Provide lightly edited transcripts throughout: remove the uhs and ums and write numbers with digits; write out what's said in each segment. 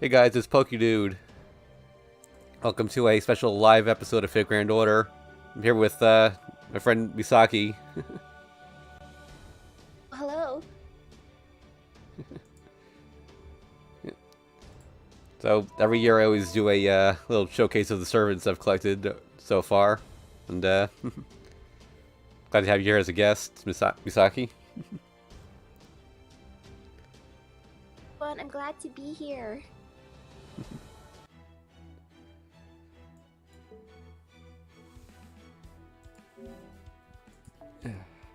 Hey guys, it's PokeDude. Welcome to a special live episode of Fifth Grand Order. I'm here with my friend Misaki. Hello. So every year I always do a little showcase of the servants I've collected so far, and glad to have you here as a guest, Misaki. Fun. I'm glad to be here.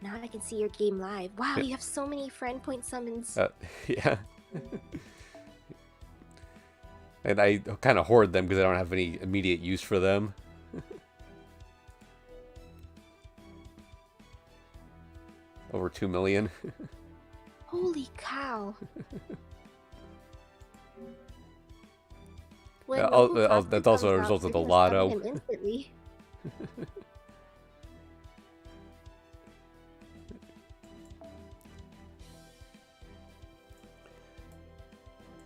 Now I can see your game live. Wow, you have so many friend point summons. Yeah. And I kind of hoard them because I don't have any immediate use for them. Over 2 million. Holy cow. That's also a result of the lotto. Him instantly.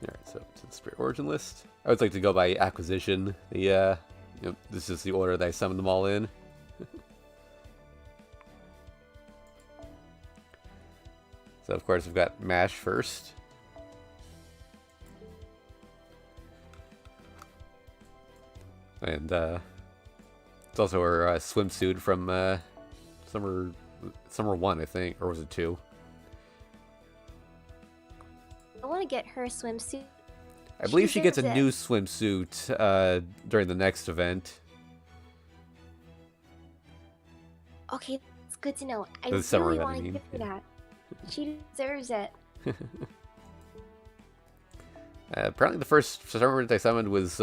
Alright, so to the Spirit Origin list. I would like to go by acquisition. This is the order that I summoned them all in. So of course we've got MASH first. And it's also her swimsuit from summer 1, I think, or was it 2? I want to get her a swimsuit. I believe she gets a new swimsuit during the next event. Okay, it's good to know. I The summer really event, want I to mean. give her that. She deserves it. Apparently the first servant I summoned was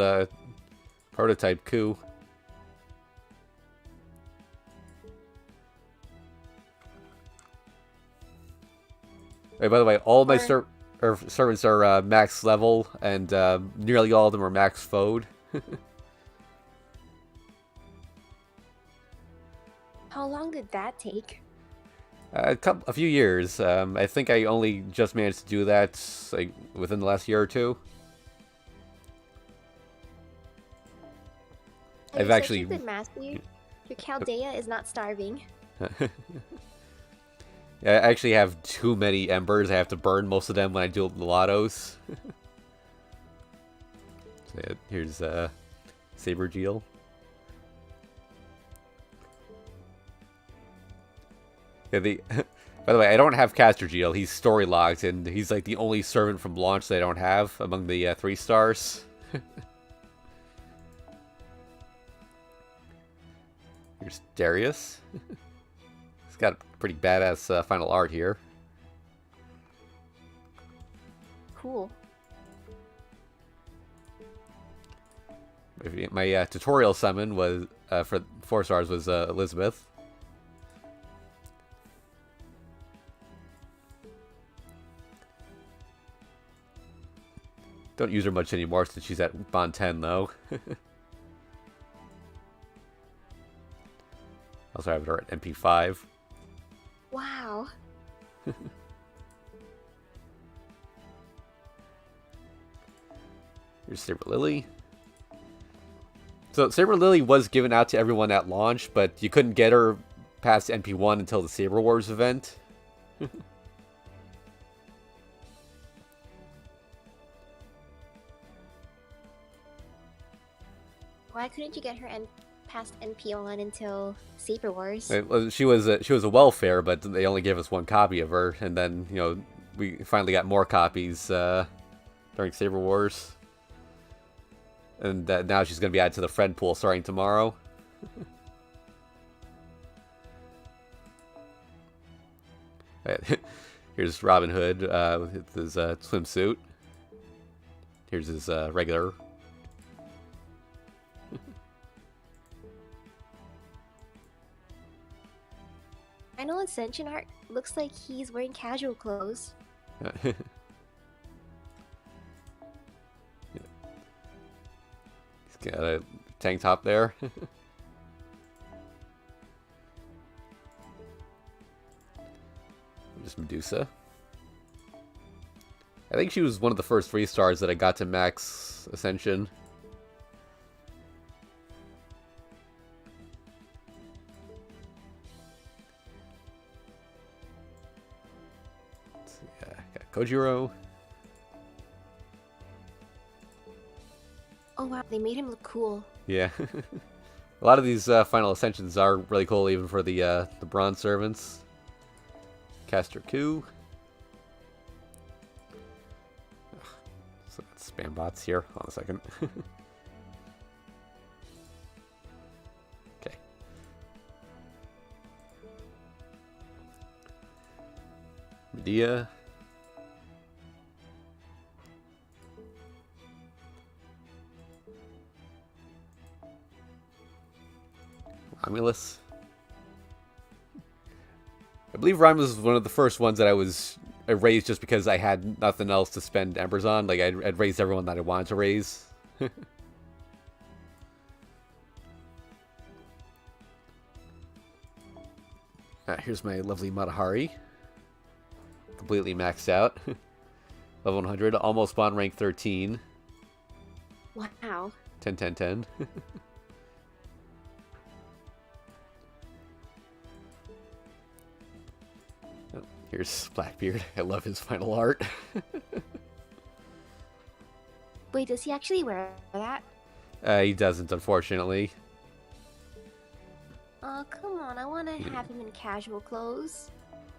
Prototype Coup. Hey, by the way, all my servants are max level, and nearly all of them are max FOD. How long did that take? A few years. I think I only just managed to do that like within the last year or two. I've actually the master. Your Chaldea is not starving. Yeah, I actually have too many embers. I have to burn most of them when I do the lottos. So yeah, here's Saber Geel. Yeah, by the way, I don't have Caster Geel. He's story locked, and he's like the only servant from launch that I don't have among the 3 stars. Here's Darius. He's got pretty badass final art here. Cool. My tutorial summon was for 4 stars was Elizabeth. Don't use her much anymore since she's at Bond 10 though. Also have her at MP5. Wow. Here's Saber Lily. So Saber Lily was given out to everyone at launch, but you couldn't get her past NP1 until the Saber Wars event. Why couldn't you get her past NP1 until Saber Wars? She was a welfare, but they only gave us 1 copy of her, and then we finally got more copies during Saber Wars, and now she's going to be added to the friend pool starting tomorrow. Here's Robin Hood with his swimsuit. Here's his regular. Final Ascension art looks like he's wearing casual clothes. He's got a tank top there. Just Medusa. I think she was one of the first 3 stars that I got to max Ascension. Yeah, got Kojiro. Oh wow, they made him look cool. Yeah. A lot of these final Ascensions are really cool, even for the Bronze Servants. Caster Coup. So that's spam bots here. Hold on a second. Okay. Medea. Romulus. I believe Romulus was one of the first ones that I raised just because I had nothing else to spend embers on. Like, I'd raised everyone that I wanted to raise. Here's my lovely Matahari. Completely maxed out. Level 100, almost spawn rank 13. Wow. 10, 10, 10. Here's Blackbeard. I love his final art. Wait, does he actually wear that? He doesn't, unfortunately. Oh, come on. I want to have him in casual clothes.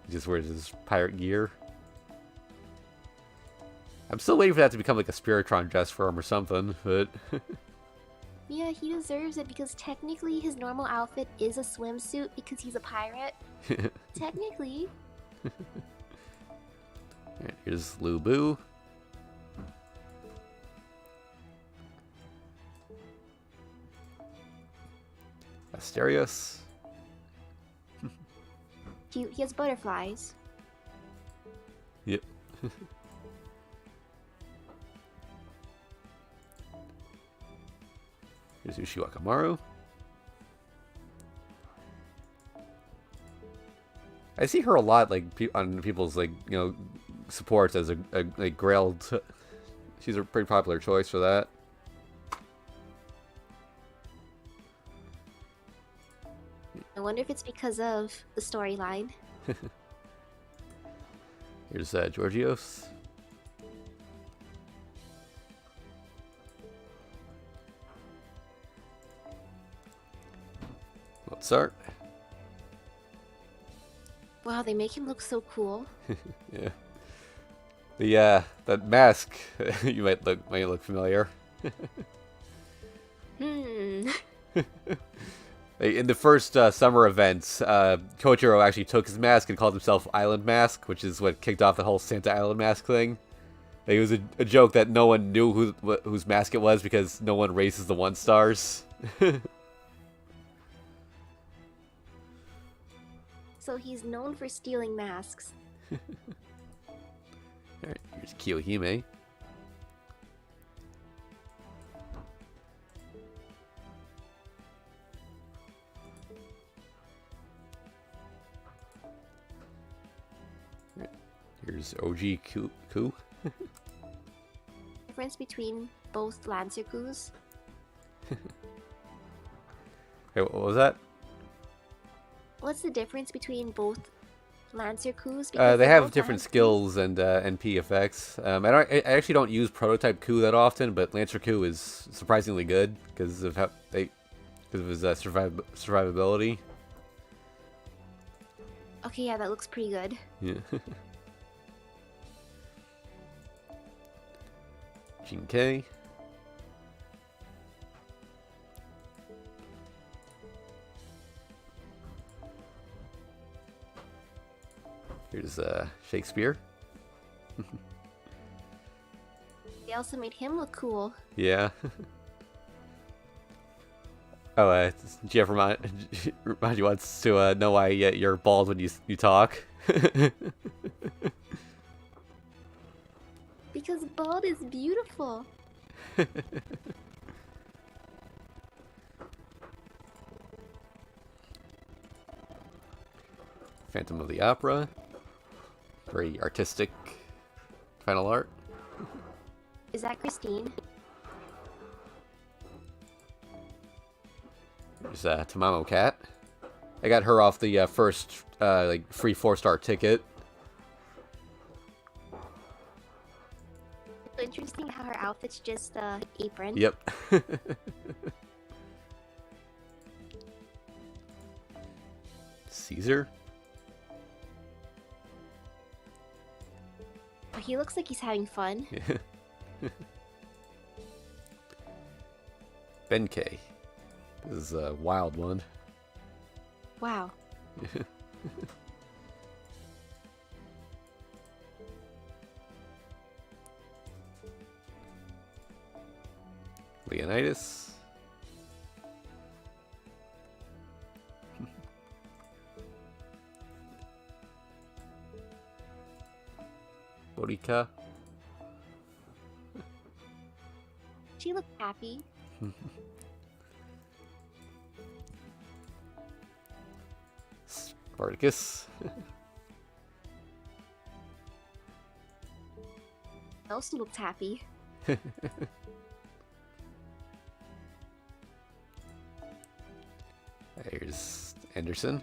He just wears his pirate gear. I'm still waiting for that to become like a Spiritron dress for him or something, but... Yeah, he deserves it because technically his normal outfit is a swimsuit because he's a pirate. Technically. Alright, here's Lubu. Asterios. Cute. He has butterflies. Yep. Here's Ushiwakamaru. I see her a lot, like on people's supports as a Grail. She's a pretty popular choice for that. I wonder if it's because of the storyline. Here's Georgios. Mozart. Wow, they make him look so cool. Yeah. That mask you might look familiar. In the first summer events, Kojiro actually took his mask and called himself Island Mask, which is what kicked off the whole Santa Island Mask thing. It was a joke that no one knew whose mask it was because no one raises the 1 stars. So he's known for stealing masks. Alright, here's Kiyohime. Here's OG Ku. Difference between both Lancer coups? Hey, what was that? What's the difference between both Lancer coups? They have different skills and NP effects. I actually don't use Prototype Coup that often, but Lancer Coup is surprisingly good because of his survivability. Okay, yeah, that looks pretty good. Yeah. Jinkei. Here's Shakespeare. They also made him look cool. Yeah. Oh, Jeff remind you wants to know why you're bald when you talk. Because bald is beautiful. Phantom of the Opera. Very artistic final art. Is that Christine? There's Tamamo Cat. I got her off the first like free 4-star ticket. Interesting how her outfit's just apron. Yep. Caesar? Oh, he looks like he's having fun. Benkei. This is a wild one. Wow. Leonidas. Bodica. She looks happy. Spartacus. Also looks happy. There's Anderson.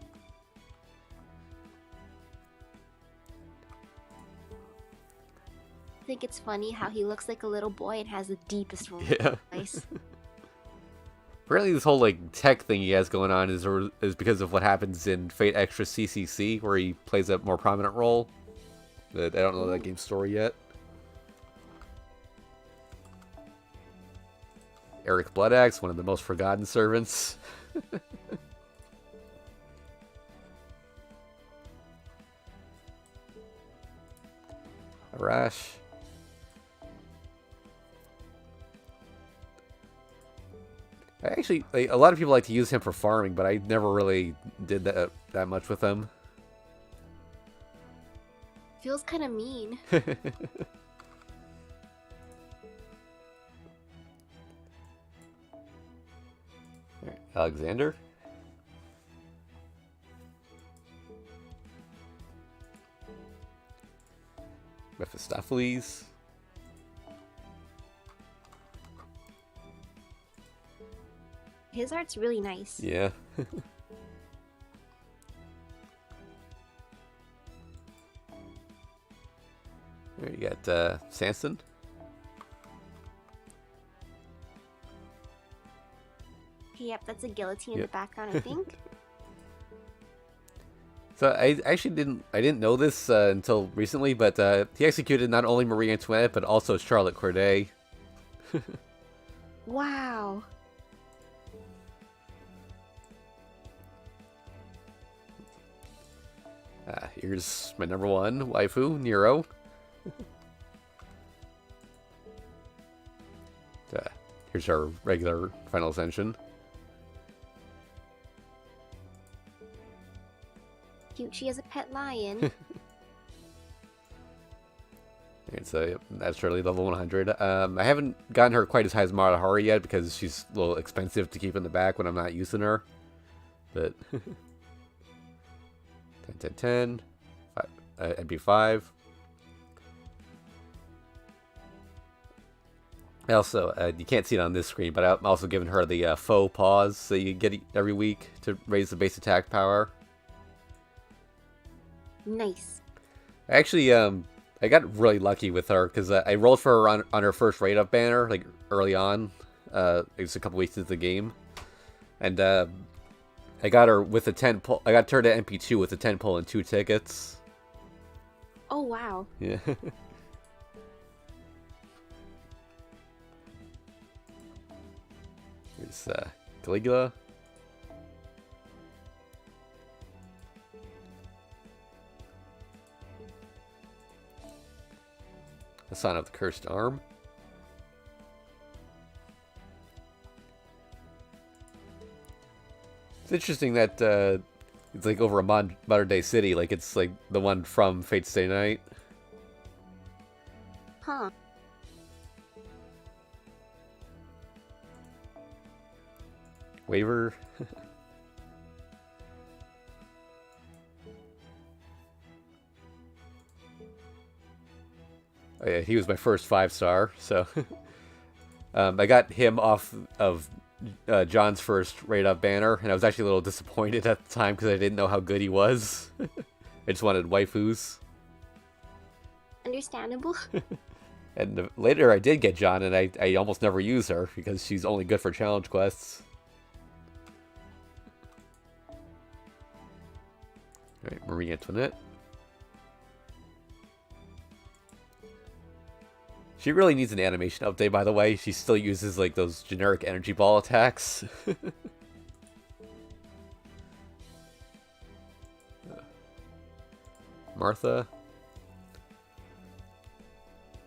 I think it's funny how he looks like a little boy and has the deepest voice. Yeah. Apparently this whole like tech thing he has going on is because of what happens in Fate Extra CCC, where he plays a more prominent role. But I don't know that game's story yet. Eric Bloodaxe, one of the most forgotten servants. Arash. Actually, a lot of people like to use him for farming, but I never really did that much with him. Feels kind of mean. Alexander. Mephistopheles. His art's really nice. Yeah. There you got Sanson. Yep, that's a guillotine in the background, I think. So I actually didn't know this until recently, but he executed not only Marie Antoinette but also Charlotte Corday. Wow. Here's my number one waifu, Nero. Here's our regular Final Ascension. Cute, she has a pet lion. It's that's Shirley, level 100. I haven't gotten her quite as high as Marahari yet because she's a little expensive to keep in the back when I'm not using her. But 10, 10, 10. MP5. Also, you can't see it on this screen, but I'm also giving her the faux pause that you get every week to raise the base attack power. Nice. Actually, I got really lucky with her because I rolled for her on her first raid up banner, like early on. It was a couple weeks into the game, and I got her with a 10 pull. I got her to MP2 with a 10 pull and 2 tickets. Oh wow. Yeah. Here's Caligula. The Sign of the Cursed Arm. It's interesting that it's like over a modern day city, like it's like the one from Fate Stay Night. Huh. Waver. Oh, yeah, he was my first 5-star, so I got him off of John's first raid-up banner, and I was actually a little disappointed at the time because I didn't know how good he was. I just wanted waifus. Understandable. And later I did get John, and I almost never use her because she's only good for challenge quests. Alright, Marie Antoinette. She really needs an animation update, by the way. She still uses, like, those generic energy ball attacks. Martha.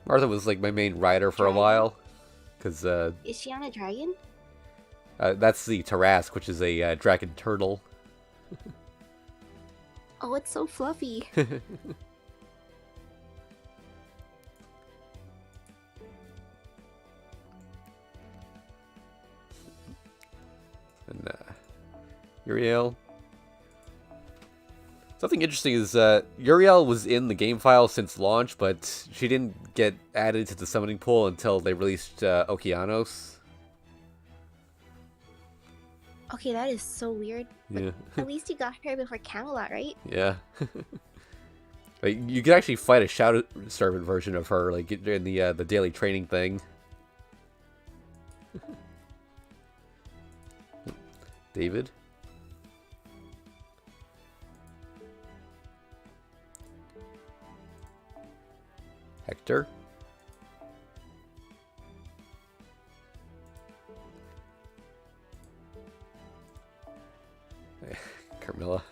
Martha was, like, my main rider for a while. Because, Is she on a dragon? that's the Tarask, which is a dragon turtle. Oh, it's so fluffy. And Uriel. Something interesting is Uriel was in the game file since launch, but she didn't get added to the summoning pool until they released Okeanos. Okay, that is so weird. Yeah. At least you got her before Camelot, right? Yeah. Like, you could actually fight a Shadow Servant version of her, like in the daily training thing. David. Hector. Carmilla.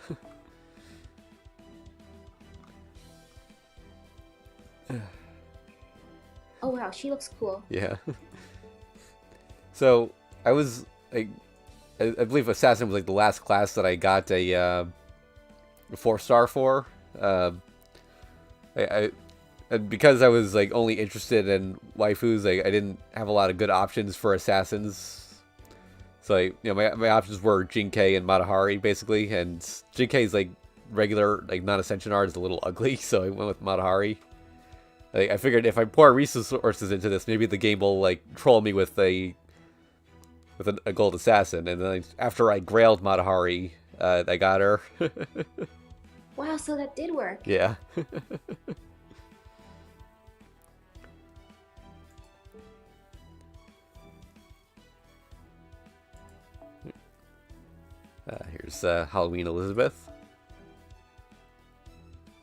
Oh wow, she looks cool. Yeah. So I was like, I believe Assassin was like the last class that I got a 4-star for. And because I was like only interested in waifus, I didn't have a lot of good options for assassins. So my options were Jinkei and Matahari basically, and Jinkei's like regular like non-ascension art is a little ugly, so I went with Matahari. Like, I figured if I pour resources into this, maybe the game will like troll me with a gold assassin, and then after I grailed Matahari, I got her. Wow, so that did work. Yeah. Here's Halloween Elizabeth.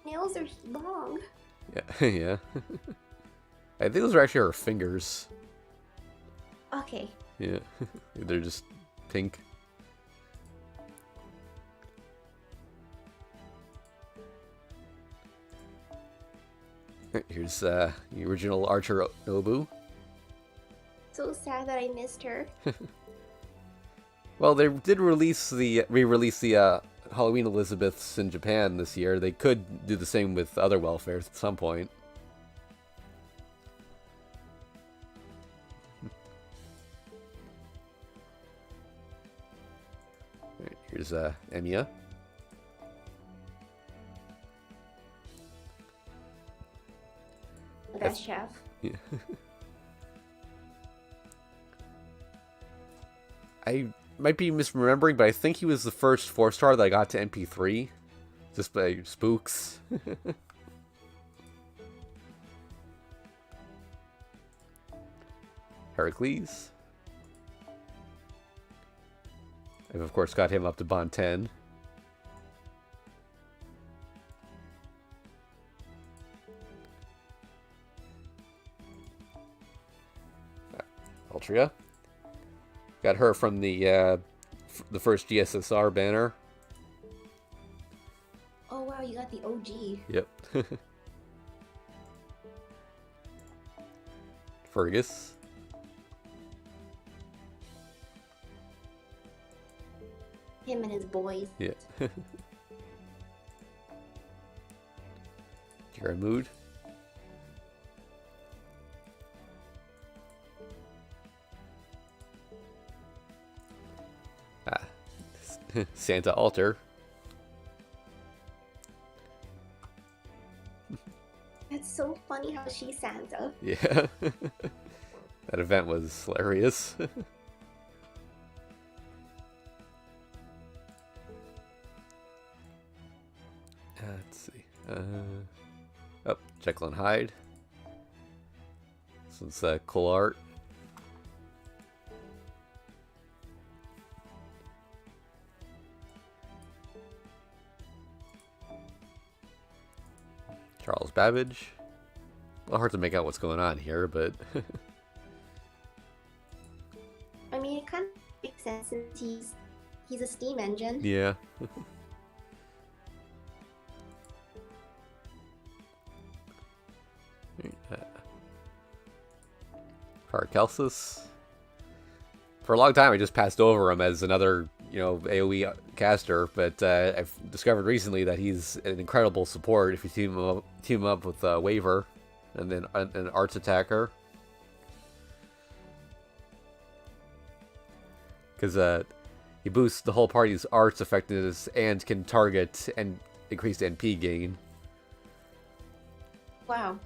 Nails are long. Yeah, yeah. I think those are actually her fingers. Okay. Yeah, they're just pink. Here's the original Archer Nobu. So sad that I missed her. Well, they did re-release the Halloween Elizabeths in Japan this year. They could do the same with other welfares at some point. Right, here's Emiya. The best chef. Yeah. I might be misremembering, but I think he was the first 4-star that I got to MP3. Just by spooks. Heracles. I've of course got him up to Bond 10. Altria. Got her from the first GSSR banner. Oh wow, you got the OG. Yep. Fergus. Him and his boys. Yeah. Mood. Santa Alter. That's so funny how she's Santa. Yeah. That event was hilarious. Let's see. Oh, Jekyll and Hyde. This one's cool art. Charles Babbage. A little hard to make out what's going on here, but... I mean, it kind of makes sense since he's a steam engine. Yeah. Paracelsus. For a long time, I just passed over him as another, AoE caster, but I've discovered recently that he's an incredible support if you team him up with Waver, and then an arts attacker. Because he boosts the whole party's arts effectiveness and can target and increase NP gain. Wow.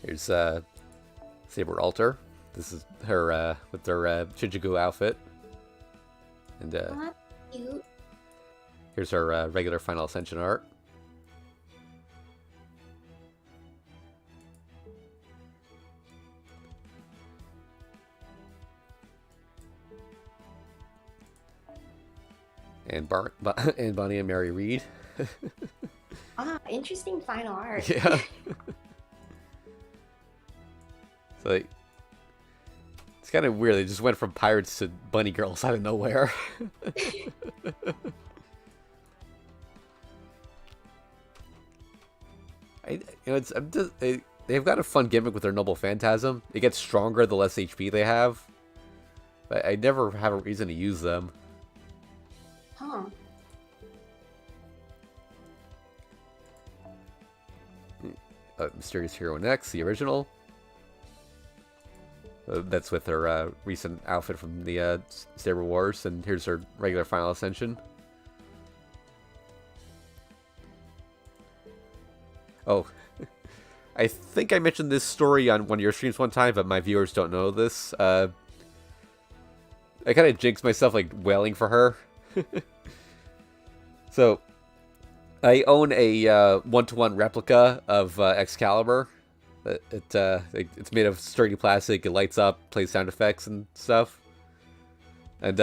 Here's Saber Alter. This is her with their Shichigu outfit. And Cute. here's her regular Final Ascension art. And Bonnie and Mary Reed. Interesting final art. Yeah. So it's kind of weird. They just went from pirates to bunny girls out of nowhere. They've got a fun gimmick with their Noble Phantasm. It gets stronger the less HP they have. But I never have a reason to use them. Huh. Mysterious Hero Next, the original. That's with her recent outfit from the Saber Wars, and here's her regular Final Ascension. Oh, I think I mentioned this story on one of your streams one time, but my viewers don't know this. I kind of jinxed myself, like, wailing for her. So, I own a one-to-one replica of Excalibur. It's made of sturdy plastic. It lights up, plays sound effects and stuff. And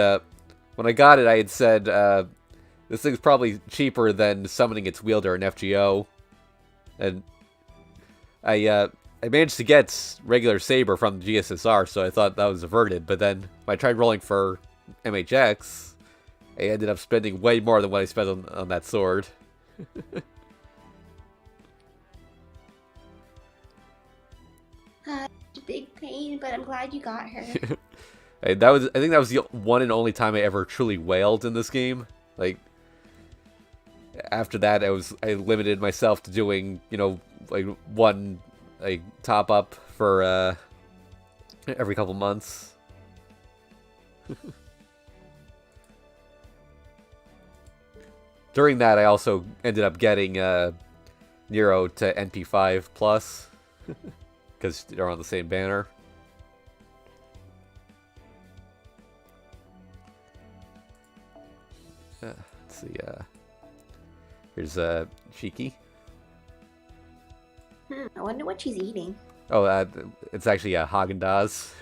when I got it, I had said this thing's probably cheaper than summoning its wielder in FGO. And I managed to get regular Saber from the GSSR, so I thought that was averted. But then when I tried rolling for MHX, I ended up spending way more than what I spent on that sword. Big pain, but I'm glad you got her. I think that was the one and only time I ever truly wailed in this game. Like, after that, I limited myself to doing, like one top up for every couple months. During that, I also ended up getting Nero to NP5 plus. Because they're on the same banner. Let's see. Here's Shiki. I wonder what she's eating. Oh, it's actually Haagen-Dazs.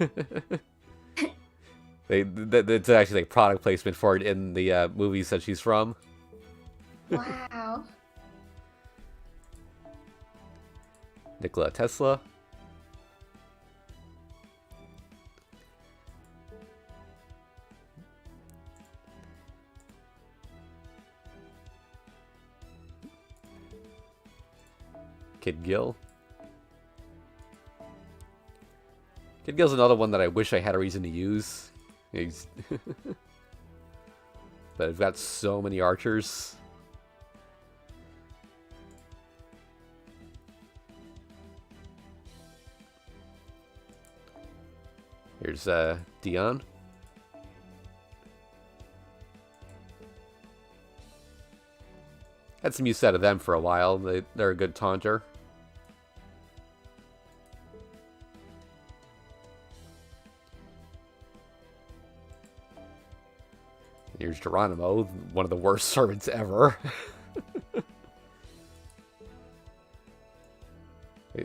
It's actually like product placement for it in the movies that she's from. Wow. Nikola Tesla. Kid Gill. Kid Gill's another one that I wish I had a reason to use. But I've got so many archers. Here's Dion. Had some use out of them for a while. They're a good taunter. Here's Geronimo, one of the worst servants ever.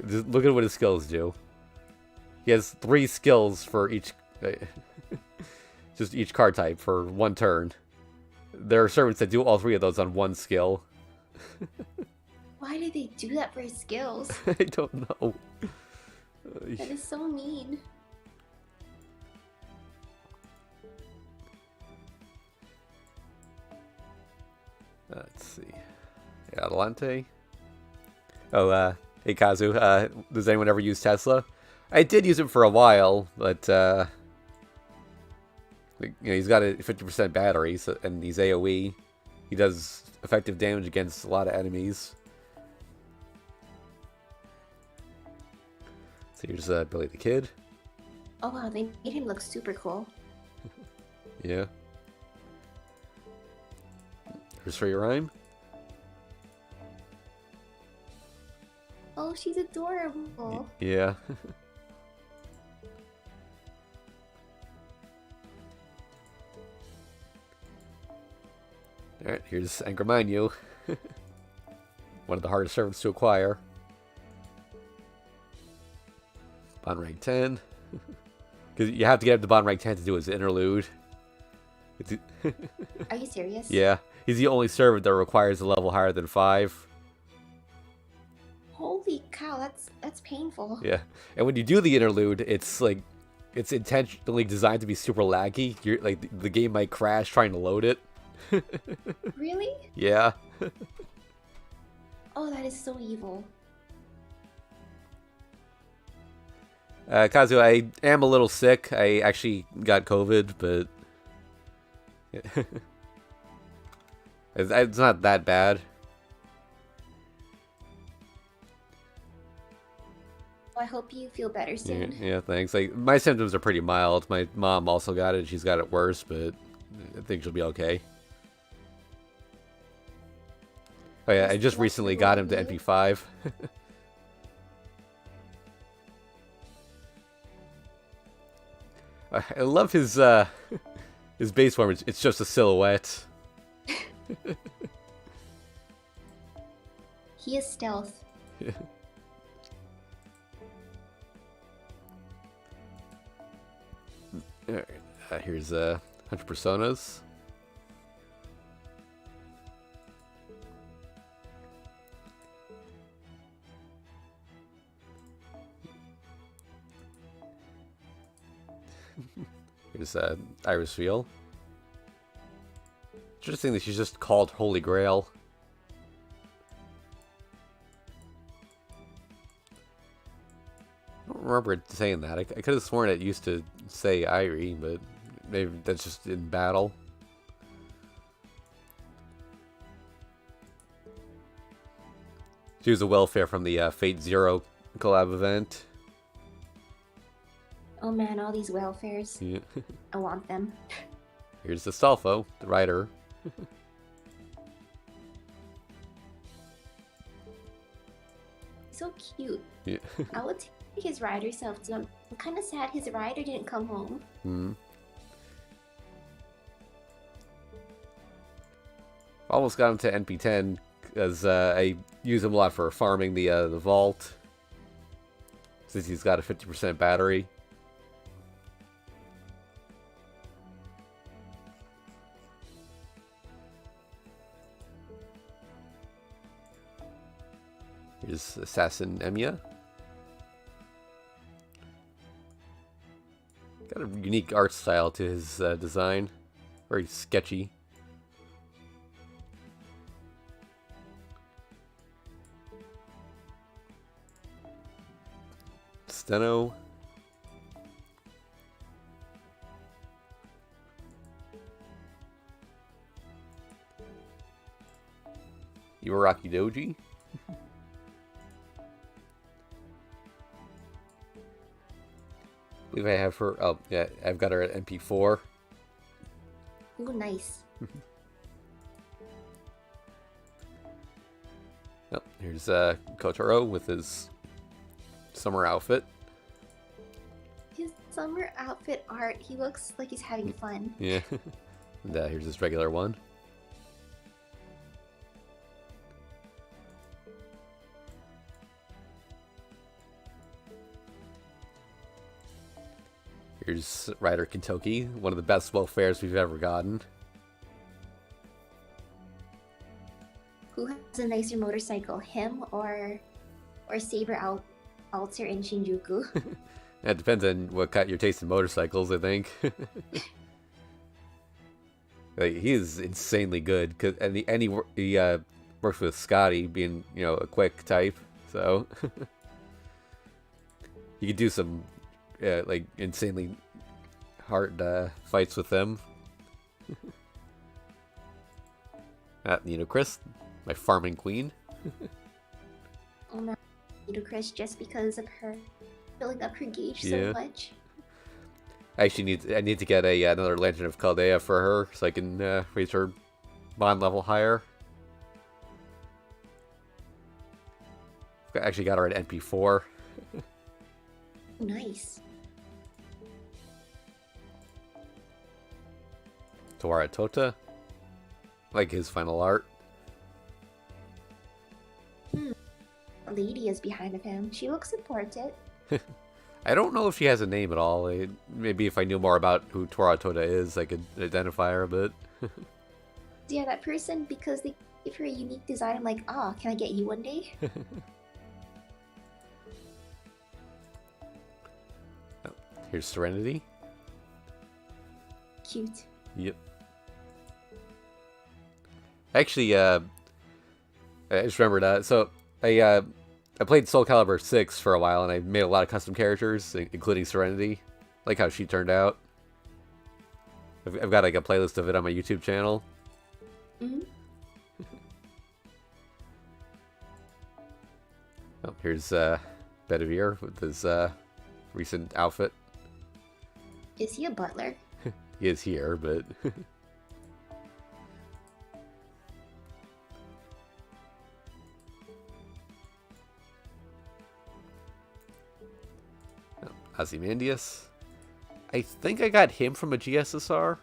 Just look at what his skills do. He has 3 skills for each... just each card type for 1 turn. There are servants that do all 3 of those on 1 skill. Why did they do that for his skills? I don't know. That is so mean. Let's see. Adelante. Oh, hey Kazu, does anyone ever use Tesla? I did use it for a while, but he's got a 50% battery, so, and he's AoE. He does effective damage against a lot of enemies. So here's Billy the Kid. Oh wow, they made him look super cool. Yeah. Here's for your rhyme. Oh, she's adorable. Yeah. Alright, here's Angermanyu. One of the hardest servants to acquire. Bond rank 10. Because you have to get up to bond rank 10 to do his interlude. Are you serious? Yeah. He's the only servant that requires a level higher than 5. Holy cow, that's painful. Yeah. And when you do the interlude, it's like... It's intentionally designed to be super laggy. You're like the game might crash trying to load it. Really? Yeah. Oh, that is so evil. Kazu, I am a little sick. I actually got COVID, but it's not that bad. I hope you feel better soon. Yeah, thanks. Like my symptoms are pretty mild. My mom also got it. She's got it worse, but I think she'll be okay. Oh yeah, I just recently got him to NP5. I love his base form. It's just a silhouette. He is stealth. Yeah. Alright, here's 100 Personas. Here's Iris Wheel. Interesting that she's just called Holy Grail. I don't remember it saying that. I could have sworn it used to say Irie, but maybe that's just in battle. She was a welfare from the Fate Zero collab event. Oh man, all these welfares. Yeah. I want them. Here's Astolfo, the writer. So cute. Yeah. I would take his rider self too. I'm kind of sad his rider didn't come home. Hmm. Almost got him to NP10 because I use him a lot for farming the vault, since he's got a 50% battery. Here's Assassin Emiya. Got a unique art style to his design. Very sketchy. Steno. Ibaraki Doji. I believe I have her. Oh, yeah, I've got her at MP4. Ooh, nice. Here's Kotaro with his summer outfit. His summer outfit art, he looks like he's having fun. Yeah. And here's his regular one. Here's Rider Kentucky, one of the best welfares we've ever gotten. Who has a nicer motorcycle, him or Saber Alter in Shinjuku? It depends on what cut your taste in motorcycles, I think. Like, he is insanely good, and he works with Scotty, being a quick type, so you could do some like insanely hard fights with them. Chris, my farming queen. Oh no, Chris, just because of her filling up her gauge Yeah. so much. I need to get another Lantern of Chaldea for her, so I can raise her bond level higher. I actually got her at NP4. Nice. Tawara Tota. Like his final art. A lady is behind of him. She looks important. I don't know if she has a name at all. Maybe if I knew more about who Tawara Tota is, I could identify her a bit. Yeah, that person, because they give her a unique design, I'm like, can I get you one day? Here's Serenity. Cute. Yep. Actually, I just remembered that. So I played Soul Calibur 6 for a while, and I made a lot of custom characters, including Serenity. Like how she turned out. I've got like a playlist of it on my YouTube channel. Mm-hmm. Oh, here's Bedivere with his recent outfit. Is he a butler? He is here, but Ozymandias. I think I got him from a GSSR.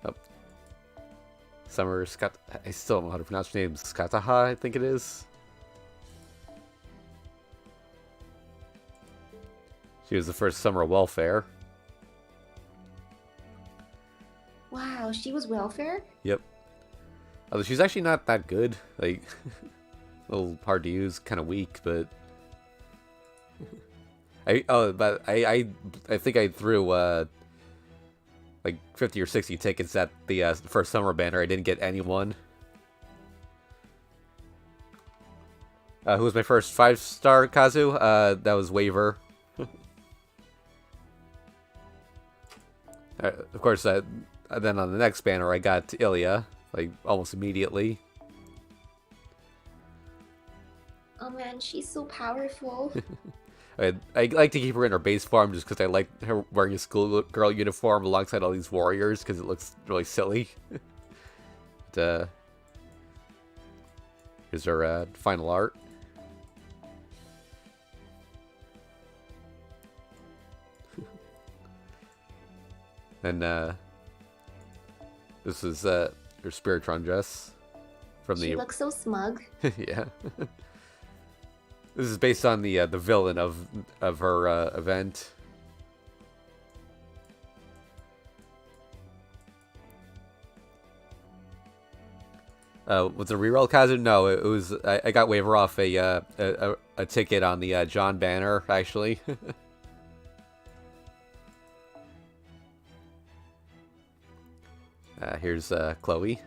Oh. Summer Scott. I still don't know how to pronounce her name. Skataha, I think it is. She was the first Summer Welfare. Wow, she was welfare? Yep. Although she's actually not that good. Like, a little hard to use, kind of weak, but I think I threw like 50 or 60 tickets at the first summer banner. I didn't get anyone. Who was my first 5-star Kazu? That was Waver. Of course, then on the next banner, I got Ilya, like, almost immediately. Oh man, she's so powerful. I like to keep her in her base form just because I like her wearing a schoolgirl uniform alongside all these warriors because it looks really silly. But, here's her final art. And this is her Spiritron dress from She looks so smug. yeah. This is based on the villain of her event. Was it a reroll, Kazu? No, it was. I got waiver off a ticket on the John banner actually. Here's Chloe.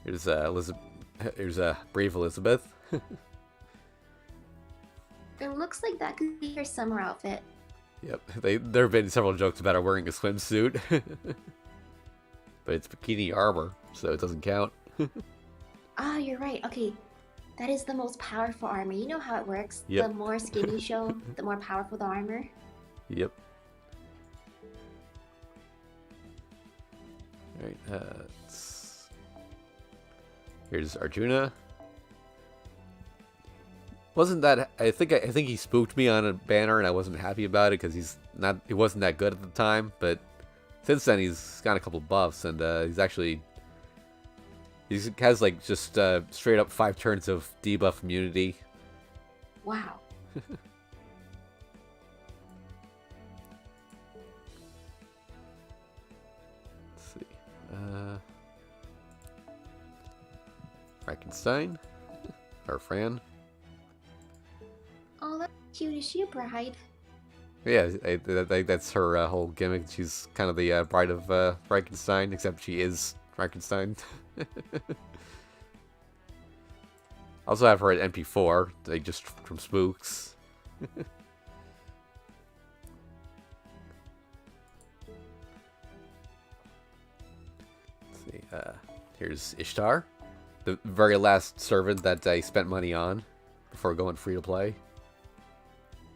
Here's Elizabeth. Here's Brave Elizabeth. It looks like that could be her summer outfit. Yep, there have been several jokes about her wearing a swimsuit. But it's bikini armor, so it doesn't count. Ah, you're right. Okay, that is the most powerful armor. You know how it works? Yep. The more skin you show, the more powerful the armor. Yep. Alright, here's Arjuna. Wasn't that... I think he spooked me on a banner and I wasn't happy about it because he wasn't that good at the time, but since then he's got a couple buffs and he has like just straight up 5 turns of debuff immunity. Wow. Let's see. Frankenstein? Or Fran? Oh, that's cute. Is she a bride? Yeah, that's her whole gimmick. She's kind of the bride of Frankenstein, except she is Frankenstein. Also have her at MP4, like just from Spooks. Let's see, here's Ishtar, the very last servant that I spent money on before going free to play.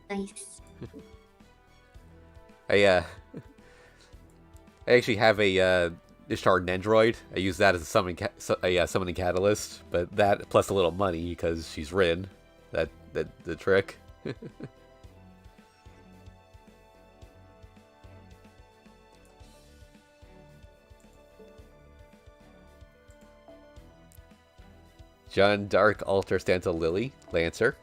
Nice. I actually have a Ishtar Nendroid. I use that as a summoning catalyst, but that plus a little money because she's Rin. That the trick. John Dark Alter Santa Lily Lancer.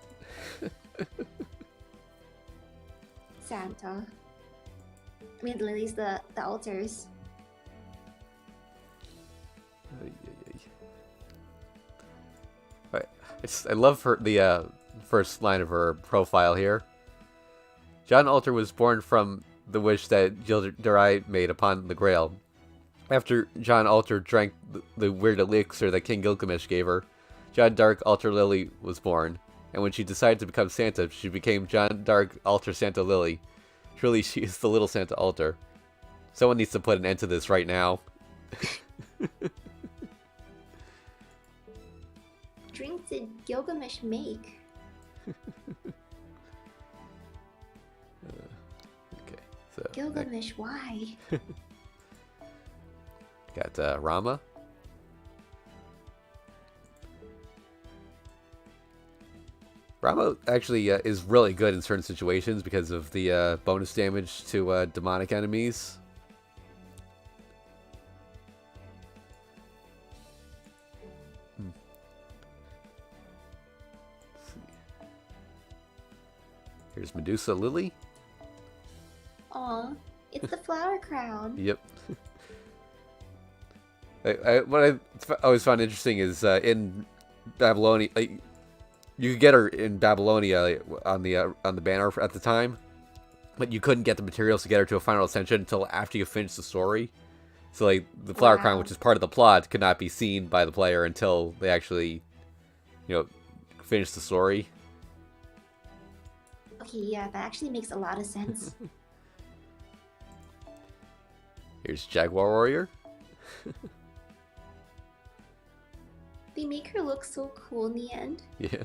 Santa. I mean, Lily's the altars. I love the first line of her profile here. John Alter was born from the wish that Gilderai made upon the Grail. After John Alter drank the weird elixir that King Gilgamesh gave her, John Dark Alter Lily was born. And when she decided to become Santa, she became John Dark Alter Santa Lily. Truly, she is the little Santa Alter. Someone needs to put an end to this right now. Drink did Gilgamesh make? Okay, so Gilgamesh, why? got Rama. Rama actually is really good in certain situations because of the bonus damage to demonic enemies. Here's Medusa Lily. Aw, it's the flower crown. Yep. What I always found interesting is in Babylonia, you could get her in Babylonia on the banner at the time, but you couldn't get the materials to get her to a final ascension until after you finish the story. So like the flower crown, which is part of the plot, could not be seen by the player until they actually, finish the story. Okay, yeah, that actually makes a lot of sense. Here's Jaguar Warrior. They make her look so cool in the end. Yeah.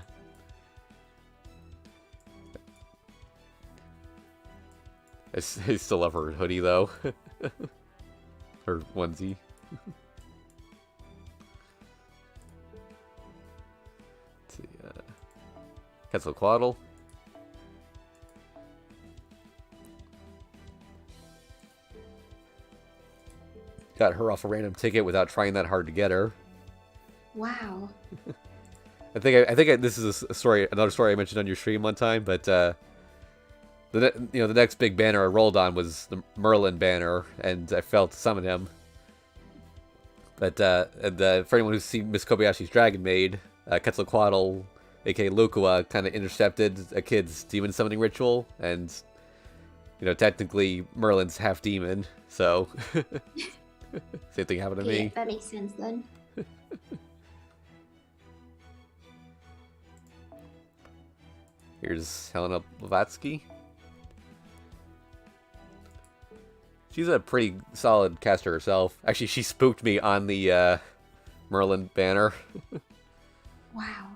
I still love her hoodie though. Her onesie. Let's see, Quetzalcoatl. Got her off a random ticket without trying that hard to get her. Wow. I think this is another story I mentioned on your stream one time, but the next big banner I rolled on was the Merlin banner, and I failed to summon him. But for anyone who's seen Miss Kobayashi's Dragon Maid, Quetzalcoatl, aka Lukua, kind of intercepted a kid's demon summoning ritual, and technically Merlin's half demon, so same thing happened to me. That makes sense then. Here's Helena Watsky. She's a pretty solid caster herself. Actually, she spooked me on the Merlin banner. Wow.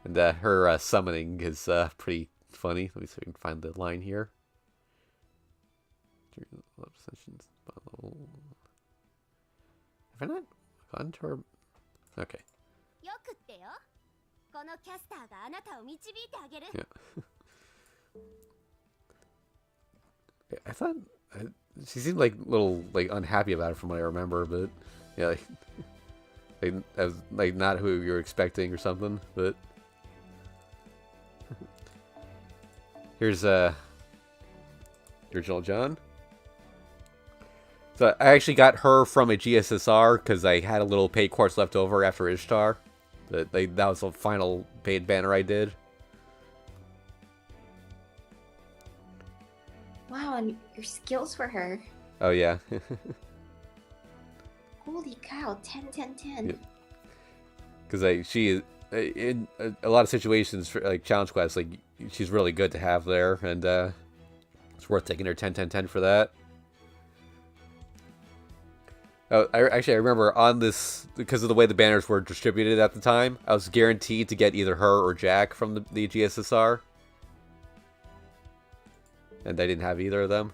And her summoning is pretty funny. Let me see if I can find the line here. Have I not gotten to her? Okay. Yeah. I thought she seemed like a little unhappy about it from what I remember, but yeah, I was like not who you were expecting or something. But here's original John. So I actually got her from a GSSR because I had a little paid course left over after Ishtar. That was the final paid banner I did. Wow, and your skills for her. Oh yeah. Holy cow, 10, 10, 10. Because she in a lot of situations for challenge quests, she's really good to have there, and it's worth taking her 10, 10, 10 for that. Oh, I remember on this, because of the way the banners were distributed at the time, I was guaranteed to get either her or Jack from the GSSR. And I didn't have either of them.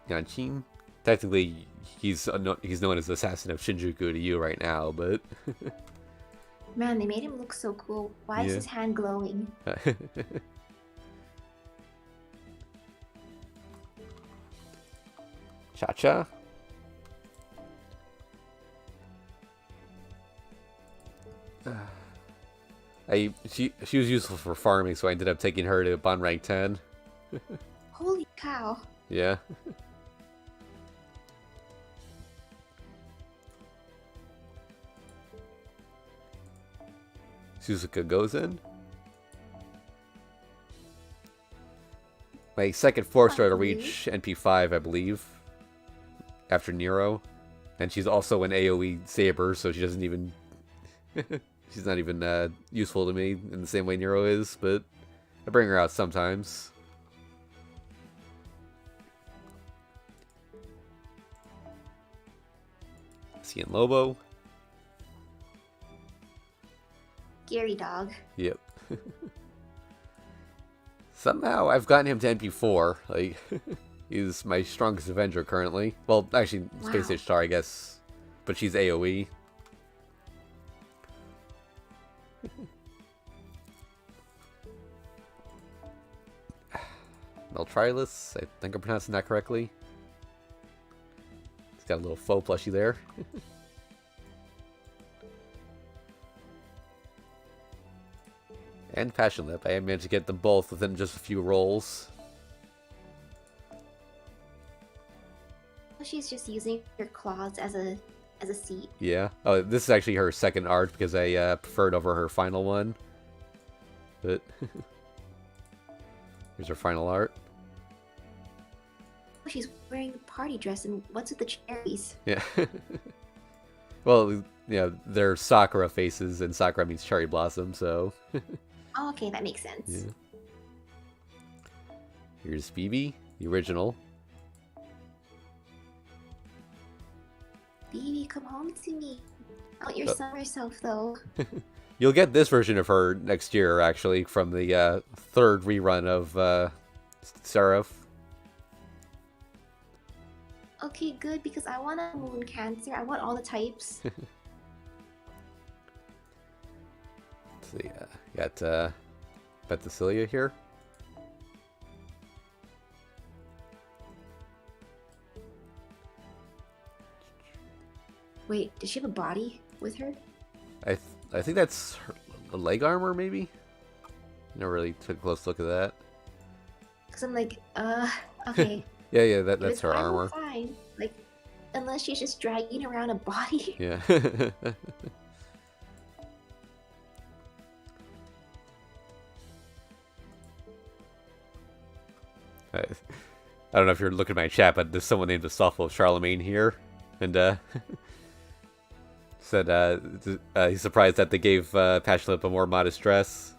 Yanchin? Technically, he's known as the Assassin of Shinjuku to you right now, but... Man, they made him look so cool. Why is his hand glowing? Cha-cha? She was useful for farming, so I ended up taking her to Bond rank 10. Holy cow. Yeah. Suzuka goes in. My second 4-star to reach NP5, I believe. After Nero. And she's also an AoE Saber, so she doesn't even... she's not even useful to me in the same way Nero is, but I bring her out sometimes. Cien Lobo. Scary dog. Yep. Somehow I've gotten him to NP4. He's my strongest Avenger currently. Well, actually, Space Ishtar, I guess. But she's AoE. Meltrilus, I think I'm pronouncing that correctly. He's got a little faux plushie there. And Passion Lip. I managed to get them both within just a few rolls. She's just using her claws as a seat. Yeah. Oh, this is actually her second art because I preferred over her final one. But here's her final art. She's wearing a party dress, and what's with the cherries? Yeah. Well, they're Sakura faces, and Sakura means cherry blossom, so... Oh, okay, that makes sense. Yeah. Here's Phoebe, the original. Phoebe, come home to me. Not your summer self, though. You'll get this version of her next year, actually, from the third rerun of Seraph. Okay, good, because I want a moon Cancer. I want all the types. Let's see, got Penthesilea here. Wait, does she have a body with her? I think that's her leg armor, maybe? Never really took a close look at that. Because I'm like, okay. yeah, that's her armor. Fine. Like, unless she's just dragging around a body. Yeah. I don't know if you're looking at my chat, but there's someone named the Soulful Charlemagne here. And, Said he's surprised that they gave Pashlip a more modest dress.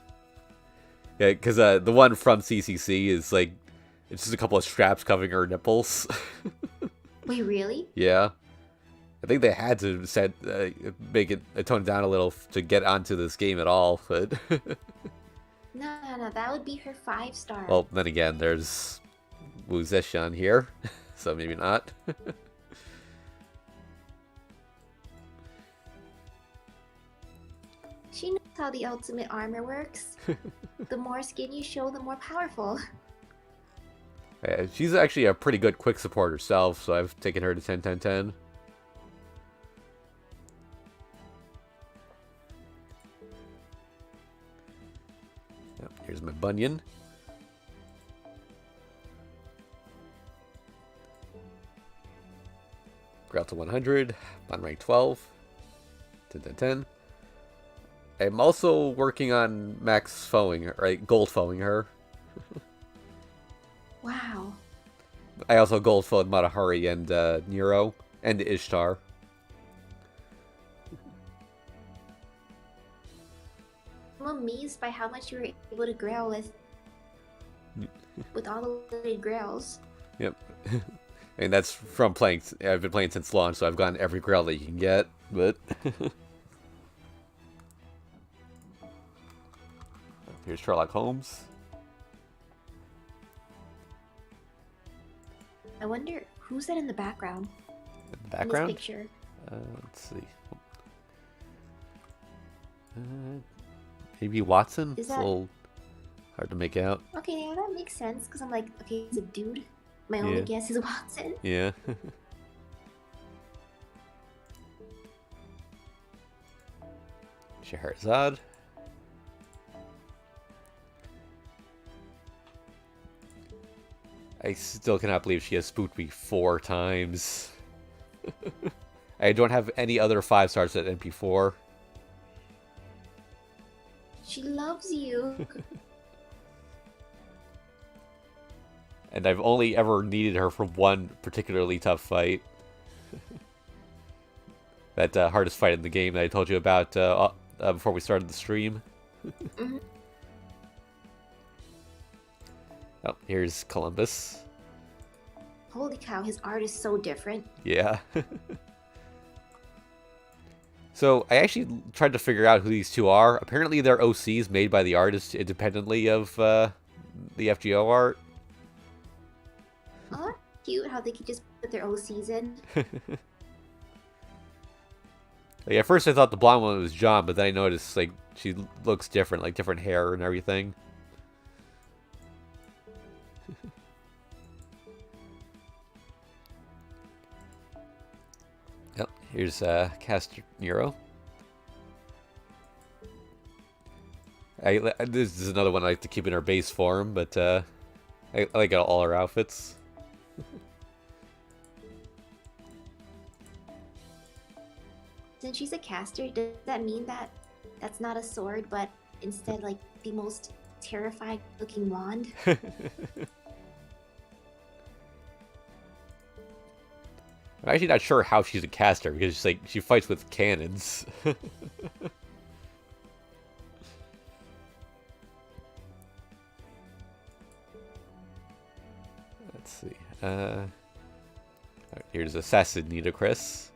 Yeah, because the one from CCC is like, it's just a couple of straps covering her nipples. Wait, really? Yeah. I think they had to make it tone down a little to get onto this game at all, but... No, that would be her 5-star. Well, then again, there's Wu Zetian here, so maybe not. She knows how the ultimate armor works. The more skin you show, the more powerful. Yeah, she's actually a pretty good quick support herself, so I've taken her to 10-10-10. Yep, here's my Bunyan. Grout to 100, on rank 12, 10-10-10. I'm also working on max foeing her, right? Gold foeing her. Wow. I also gold foed Matahari and Nero and Ishtar. I'm amazed by how much you were able to grail with all the limited grails. Yep. And that's from playing. I've been playing since launch, so I've gotten every grail that you can get. But here's Sherlock Holmes. I wonder who's that in the background? In the background? In this picture. Let's see. Maybe Watson? It's a little hard to make out. Okay, yeah, that makes sense, because I'm like, okay, he's a dude. My only guess is Watson. Yeah. Scheherazade. I still cannot believe she has spooked me 4 times. I don't have any other 5 stars at NP4. She loves you. And I've only ever needed her for one particularly tough fight. That hardest fight in the game that I told you about before we started the stream. Mm-hmm. Oh, here's Columbus. Holy cow, his art is so different. Yeah. So, I actually tried to figure out who these two are. Apparently, they're OCs made by the artist independently of the FGO art. Oh, that's cute how they could just put their OCs in. Like, at first, I thought the blonde one was John, but then I noticed like she looks different, like different hair and everything. Yep, here's Caster Nero. This is another one I like to keep in her base form, but I like all her outfits. Since she's a caster, does that mean that that's not a sword, but instead like the most terrifying looking wand? I'm actually not sure how she's a caster, because she's like, she fights with cannons. Let's see. Right, here's Assassin Nitocris.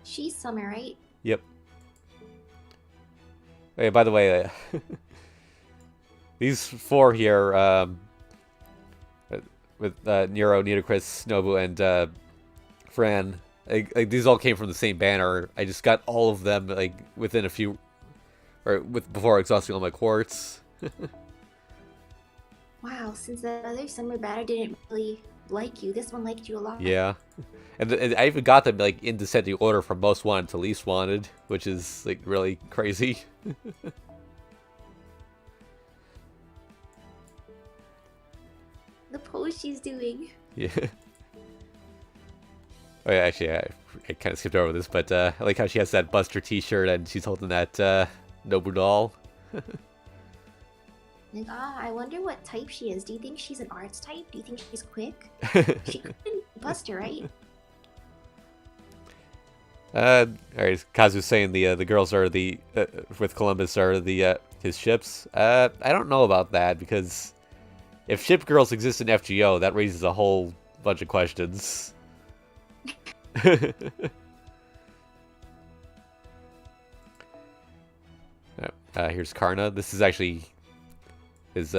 She's Summer, right? Yep. Hey, by the way, these 4 here, with Nero, Nitocris, Nobu, and Fran, like these all came from the same banner. I just got all of them like within a few, before exhausting all my quartz. Wow, since the other summer banner didn't really like you, this one liked you a lot. Yeah, and I even got them like in descending order from most wanted to least wanted, which is like really crazy. The pose she's doing. Yeah. Oh yeah, actually, I kind of skipped over this, but I like how she has that Buster T-shirt and she's holding that Nobu doll. Like, I wonder what type she is. Do you think she's an arts type? Do you think she's quick? She couldn't bust her, right? Alright, Kazu's saying the girls are with Columbus are the his ships. I don't know about that, because if ship girls exist in FGO, that raises a whole bunch of questions. Here's Karna. This is actually his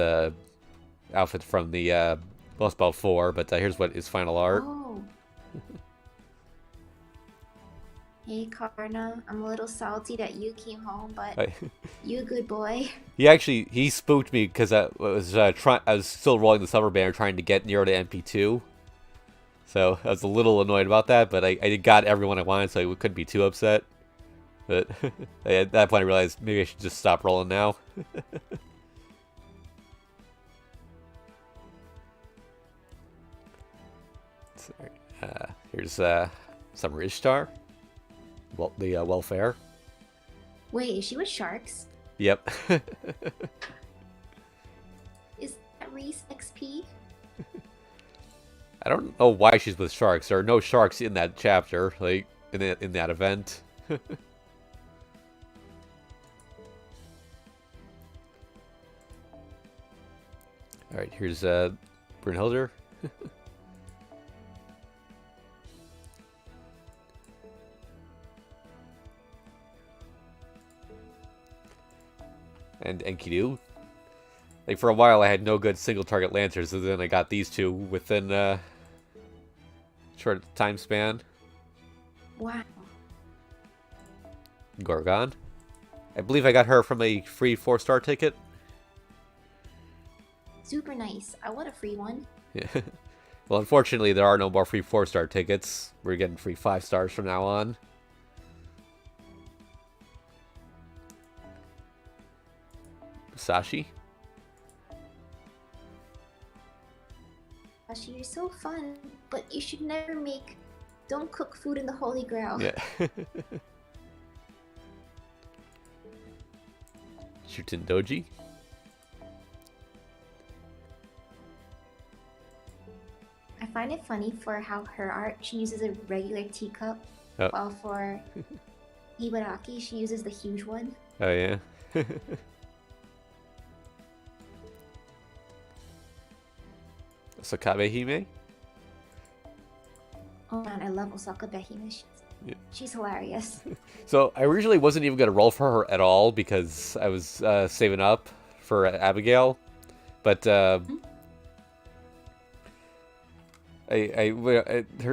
outfit from the Lost Ball 4, but here's what his final art. Oh. Hey, Karna. I'm a little salty that you came home, but you a good boy. He spooked me because I was still rolling the summer banner trying to get Nero to MP2. So I was a little annoyed about that, but I got everyone I wanted, so I couldn't be too upset. But at that point I realized maybe I should just stop rolling now. Sorry. Here's Summer Ishtar. Well, the welfare. Wait, is she with sharks? Yep. Is that Reese XP? I don't know why she's with sharks. There are no sharks in that chapter, like in that event. All right, here's Brunhilde. And Enkidu. Like, for a while I had no good single target lancers, and then I got these two within a short time span. Wow. Gorgon. I believe I got her from a free 4-star ticket. Super nice. I want a free one. Yeah. Well, unfortunately, there are no more free 4-star tickets. We're getting free 5 stars from now on. Sashi. Sashi, you're so fun, but you should never don't cook food in the Holy Grail. Yeah. Shutin Doji. I find it funny for how her art, she uses a regular teacup, while for Ibaraki, she uses the huge one. Oh, yeah. Sakabe Hime. Oh man, I love Osaka Behime. She's hilarious. So I originally wasn't even going to roll for her at all because I was saving up for Abigail, but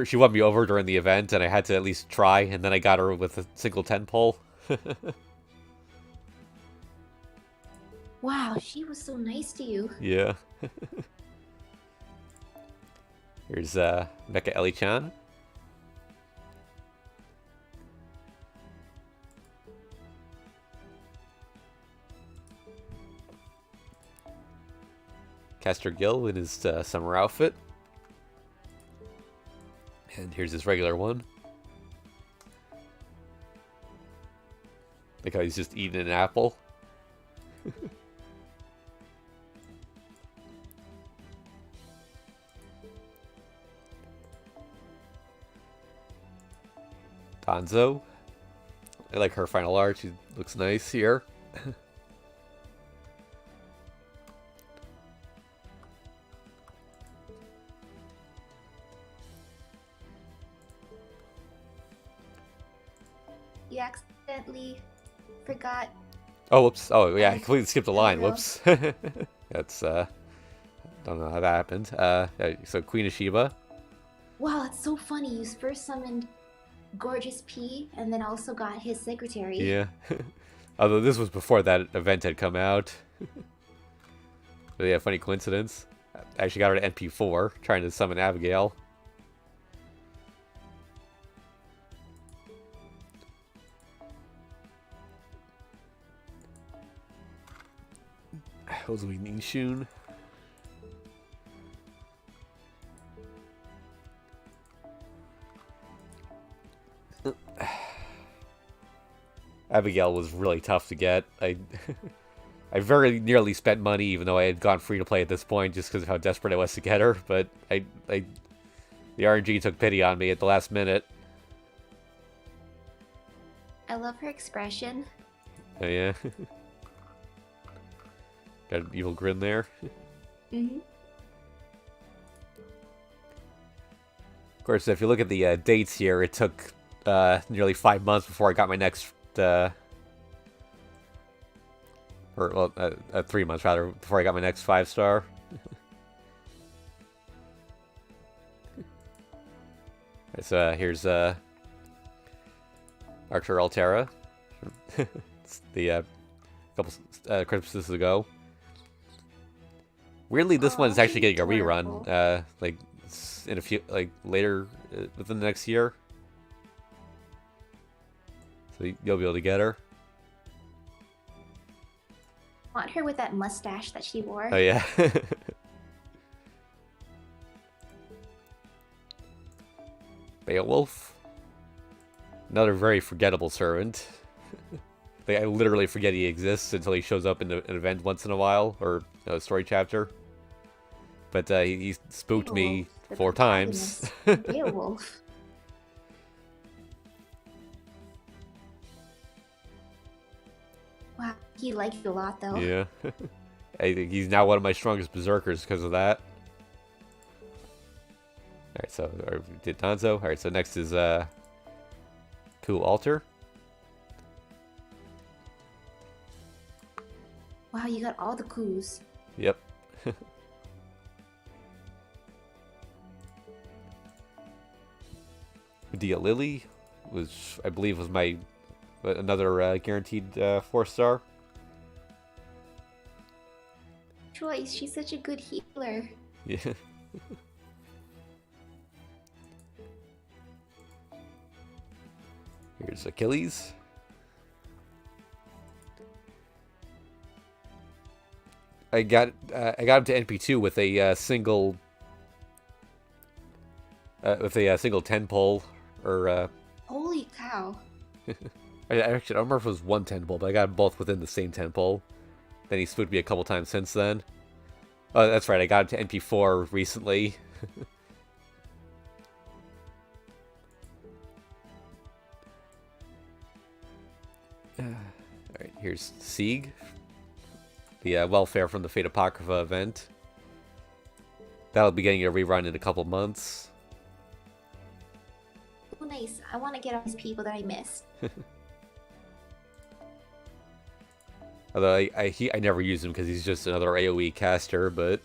she won me over during the event, and I had to at least try, and then I got her with a single 10 pull. Wow, she was so nice to you. Yeah. Here's Mecha Ellie-chan. Castor Gill in his summer outfit. And here's his regular one. Like how he's just eating an apple. Danzo. I like her final art. She looks nice here. You accidentally forgot. Oh, whoops. Oh, yeah, I completely skipped a line. Whoops. That's, don't know how that happened. So Queen of Sheba. Wow, it's so funny. You first summoned Gorgeous P, and then also got his secretary. Yeah. Although this was before that event had come out. But yeah, funny coincidence. I actually got her to NP4, trying to summon Abigail. Hozui Nishun. Abigail was really tough to get. I very nearly spent money, even though I had gone free to play at this point, just because of how desperate I was to get her. But the RNG took pity on me at the last minute. I love her expression. Oh yeah. Got an evil grin there. Mm-hmm. Of course, if you look at the dates here, it took nearly 5 months before I got my next, or well, 3 months rather, before I got my next 5-star. So here's Archer Altera. It's the couple Christmases ago. Weirdly, this one is actually getting a rerun. Like in a few, like later within the next year. So you'll be able to get her. Want her with that mustache that she wore? Oh yeah. Beowulf. Another very forgettable servant. Like, I literally forget he exists until he shows up in an event once in a while, or a story chapter. But he spooked me 4 times. Beowulf. Wow, he liked you a lot, though. Yeah. I think he's now one of my strongest berserkers because of that. Alright, so we did Danzo. Alright, so next is Cool Alter. Wow, you got all the coups. Yep. Dia Lily was, I believe, was my another guaranteed 4-star. Choice, she's such a good healer. Yeah. Here's Achilles. I got him to NP2 with a single 10 pull, or Holy cow. I actually don't remember if it was 1 10 pull, but I got them both within the same 10 pull. Then he spooked me a couple times since then. Oh, that's right, I got him to NP4 recently. Alright, here's Sieg. The welfare from the Fate Apocrypha event. That'll be getting a rerun in a couple months. Oh, nice. I want to get all these people that I missed. Although I never use him because he's just another AoE caster, but...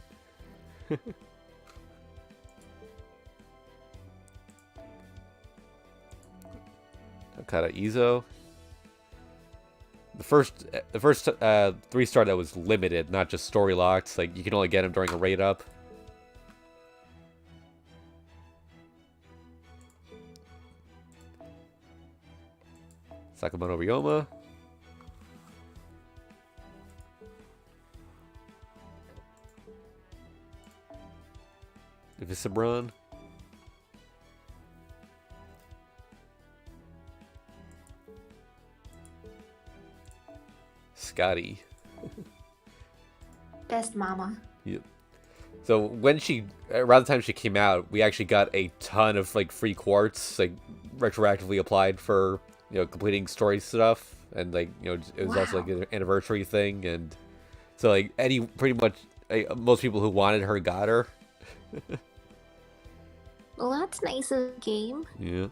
Okada Izo. The first 3-star that was limited, not just story locked. Like, you can only get him during a raid up. Sakamoto Ryoma. Visibron. Scotty. Best mama. Yep. So when around the time she came out, we actually got a ton of like free quartz, like retroactively applied for completing story stuff, and like it was also like an anniversary thing, and so like pretty much most people who wanted her got her. Well, that's nice of the game. Yeah.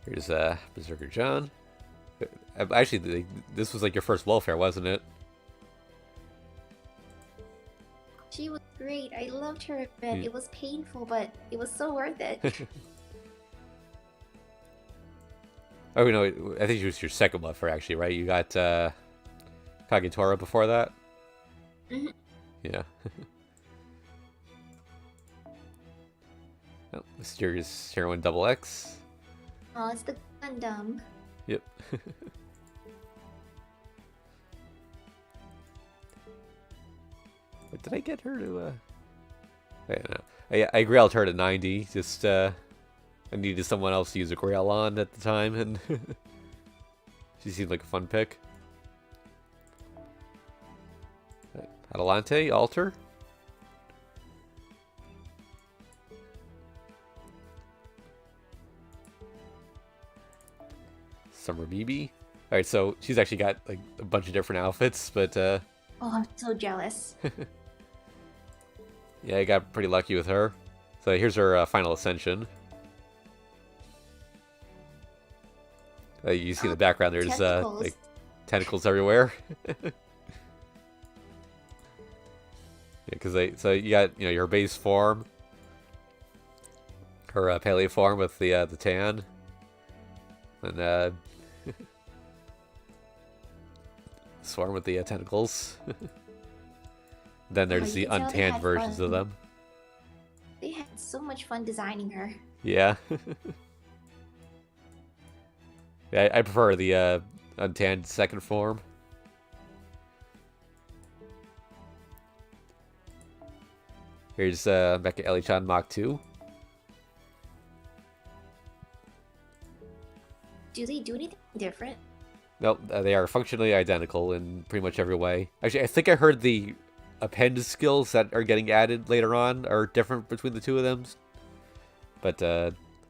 Here's Berserker John. Actually, this was like your first welfare, wasn't it? She was great. I loved her event. Yeah. It was painful, but it was so worth it. Oh no, I think she was your second welfare actually, right? You got Kagetora before that? Mm-hmm. Yeah. Oh, Mysterious Heroine Double X. Oh, it's the Gundam. Yep. But did I get her to I don't know. I growled her to 90, just I needed someone else to use a Grail on at the time, and she seemed like a fun pick. Adelante, Alter. Summer BB. Alright, so she's actually got like a bunch of different outfits, but Oh, I'm so jealous. yeah, I got pretty lucky with her. So here's her final Ascension. You see in the background, there's like tentacles everywhere. Yeah, because so you got your base form, her paleo form with the tan, and swarm with the tentacles. Then there's the untanned versions of them. They had so much fun designing her. Yeah. Yeah, I prefer the untanned second form. Here's Mecha Ellie-chan Mach 2. Do they do anything different? Nope, they are functionally identical in pretty much every way. Actually, I think I heard the append skills that are getting added later on are different between the two of them. But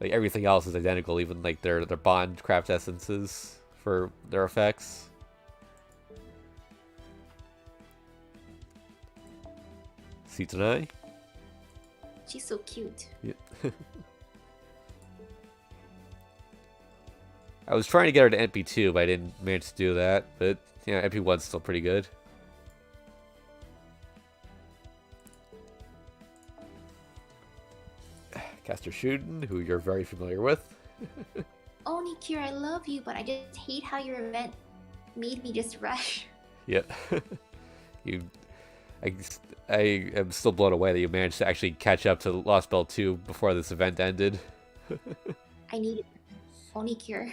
like everything else is identical, even like their bond craft essences for their effects. Sitanai. She's so cute. Yeah. I was trying to get her to NP2, but I didn't manage to do that. But yeah, NP1's still pretty good. Caster Shuden, who you're very familiar with. Onikir, I love you, but I just hate how your event made me just rush. Yep. I am still blown away that you managed to actually catch up to Lost Belt 2 before this event ended. I needed Onikir.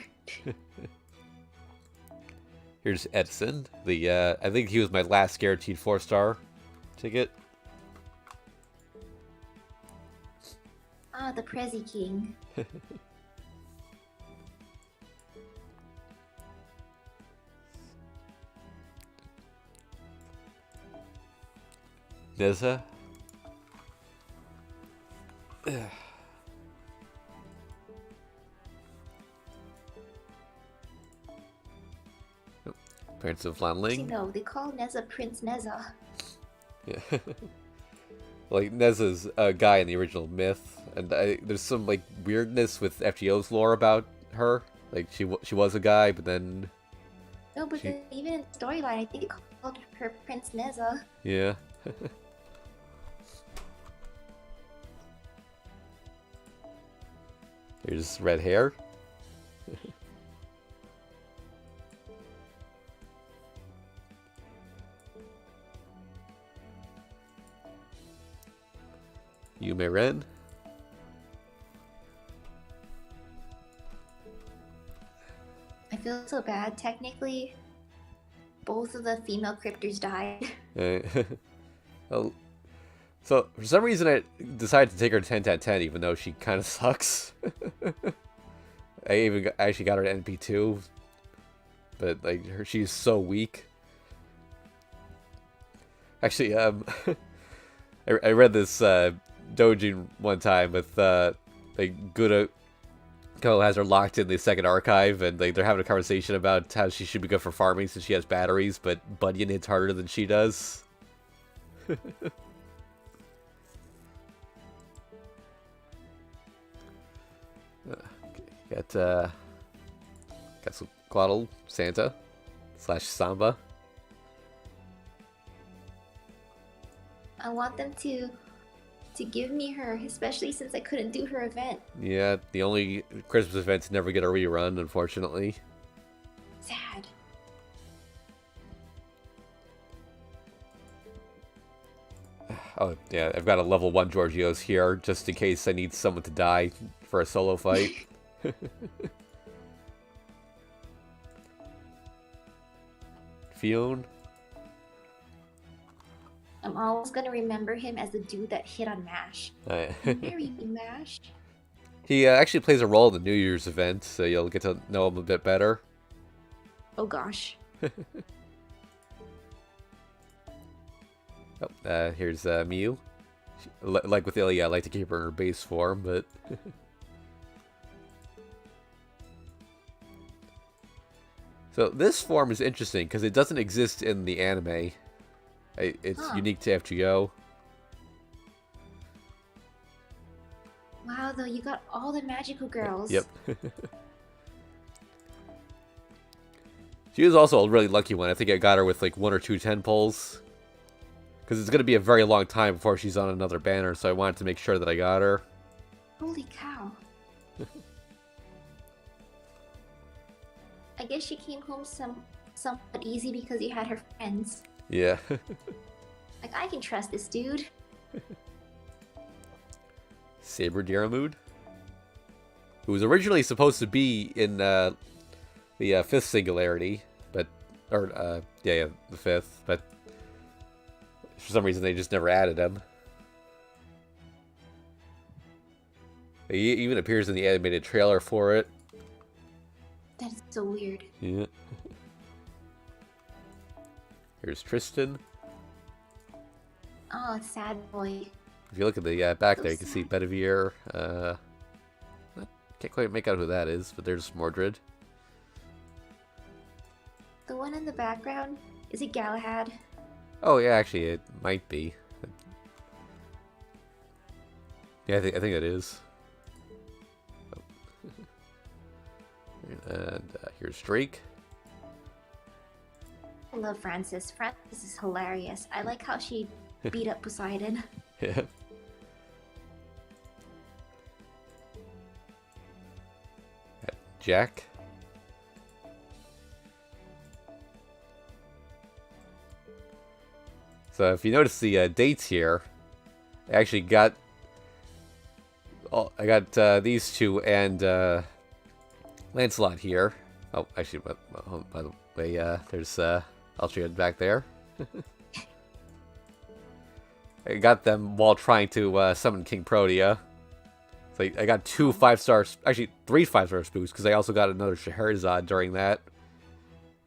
Here's Edison. I think he was my last guaranteed 4-star ticket. Ah, the Prezi King. Neza. Parents of Lan Ling. No, they call Neza Prince Neza. Yeah. Like, Neza's a guy in the original myth, and there's some, like, weirdness with FGO's lore about her. Like, she was a guy, but then... No, but even in the storyline, I think it called her Prince Neza. Yeah. Here's red hair. Yume Ren. I feel so bad. Technically, both of the female cryptors died. Well, so, for some reason, I decided to take her to 10-10-10, even though she kind of sucks. I actually got her to NP2, but like she's so weak. Actually, I read this doujin one time with like Gurako has her locked in the second archive, and like they're having a conversation about how she should be good for farming since she has batteries, but Bunyan hits harder than she does. Got some Quaddle Santa / Samba. I want them to give me her, especially since I couldn't do her event. Yeah, the only Christmas events never get a rerun, unfortunately. Sad. Oh, yeah, I've got a level 1 Georgios here, just in case I need someone to die for a solo fight. Fionn. I'm always gonna remember him as the dude that hit on MASH. Marry me, MASH. He actually plays a role in the New Year's event, so you'll get to know him a bit better. Oh gosh. Oh, here's Miu. Like with Ilya, I like to keep her in her base form, but... So this form is interesting, because it doesn't exist in the anime. It's unique to FGO. Wow, though, you got all the magical girls. Yep. She was also a really lucky one. I think I got her with like 1 or 2 10 pulls. Because it's going to be a very long time before she's on another banner, so I wanted to make sure that I got her. Holy cow. I guess she came home somewhat easy because you had her friends. Yeah. Like, I can trust this dude. Saber Alter, who was originally supposed to be in the 5th singularity, but the 5th, but for some reason they just never added him. He even appears in the animated trailer for it. That is so weird. Yeah. Here's Tristan. Oh, sad boy. If you look at the back So there, you can see sad. Bedivere. Can't quite make out who that is, but there's Mordred. The one in the background, is it Galahad? Oh yeah, actually it might be. Yeah, I think it is. Oh. And here's Drake. I love Frances. Frances is hilarious. I like how she beat up Poseidon. Yeah. Jack. So if you notice the dates here, I actually got these two and Lancelot here. Oh, actually, by the way, there's Altriad back there. I got them while trying to summon King Protea. So I got 2 5-stars, actually 3 5-star boosts, because I also got another Scheherazade during that.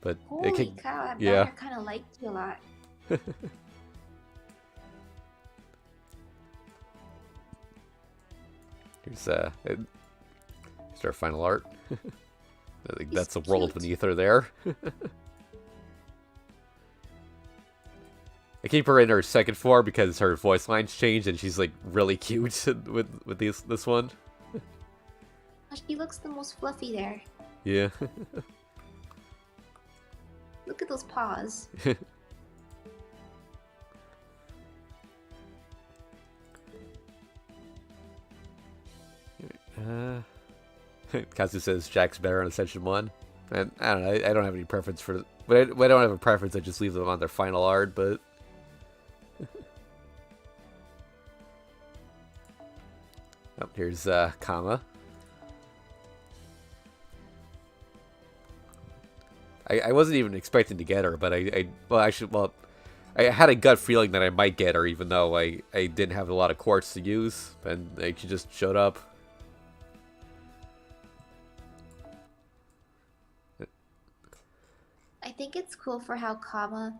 But Holy cow, that yeah. banner kind of liked you a lot. Here's our final art. I think that's the He's world cute. beneath her there. I keep her in her second form because her voice lines changed and she's like really cute with this one. She looks the most fluffy there. Yeah. Look at those paws. Kazu says Jack's better on Ascension 1. And I don't know, I don't have any preference for... But I don't have a preference, I just leave them on their final art, but... Oh, here's Kama. I wasn't even expecting to get her, but I had a gut feeling that I might get her, even though I didn't have a lot of quartz to use, and she just showed up. I think it's cool for how Kama,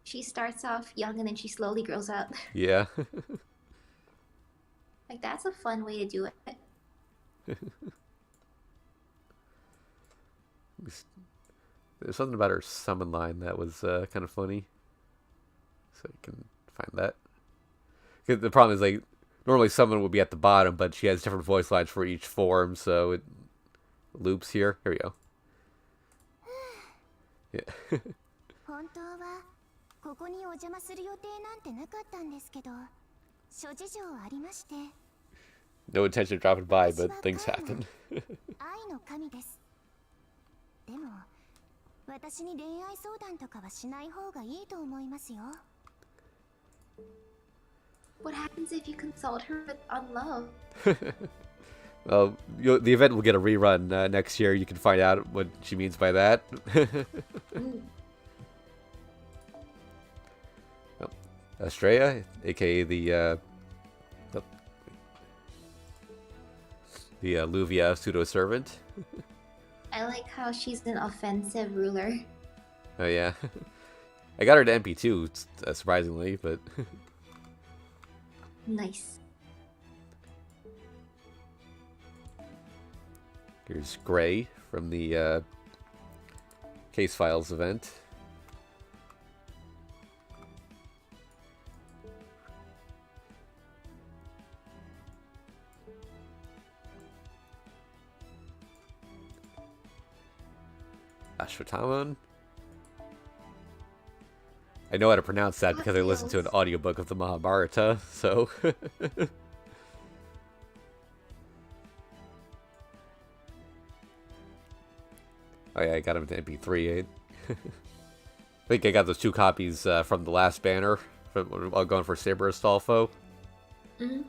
she starts off young and then she slowly grows up. Yeah. Like, that's a fun way to do it. There's something about her summon line that was kind of funny. So you can find that. 'Cause the problem is, like, normally summon would be at the bottom, but she has different voice lines for each form, so it loops here. Here we go. Yeah. 本当はここにお邪魔する予定なんてなかったんですけど、諸事情ありまして。 No intention of dropping by, but things happen. 愛の神です。でも、私に恋愛相談とかはしない方がいいと思いますよ。 What happens if you consult her on love? Well, the event will get a rerun next year. You can find out what she means by that. Oh, Estrella, aka the The Luvia pseudo-servant. I like how she's an offensive ruler. Oh yeah. I got her to MP2, surprisingly, but... Nice. Here's Gray from the Case Files event. Ashwataman. I know how to pronounce that because I listened to an audiobook of the Mahabharata, so... Oh yeah, I got him to MP3. I think I got those 2 copies from the last banner, while going for Saber Astolfo. Mm-hmm.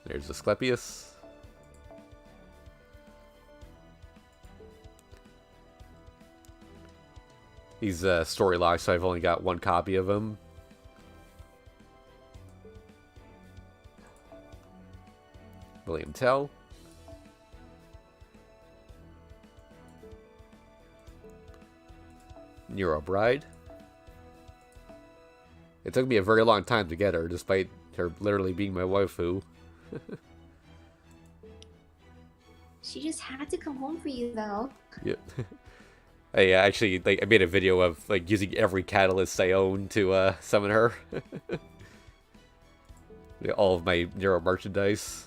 There's Asclepius. He's story locked, so I've only got 1 copy of him. William Tell. Nero Bride. It took me a very long time to get her, despite her literally being my waifu. She just had to come home for you, though. Yep. I actually I made a video of using every catalyst I own to summon her. All of my Nero merchandise.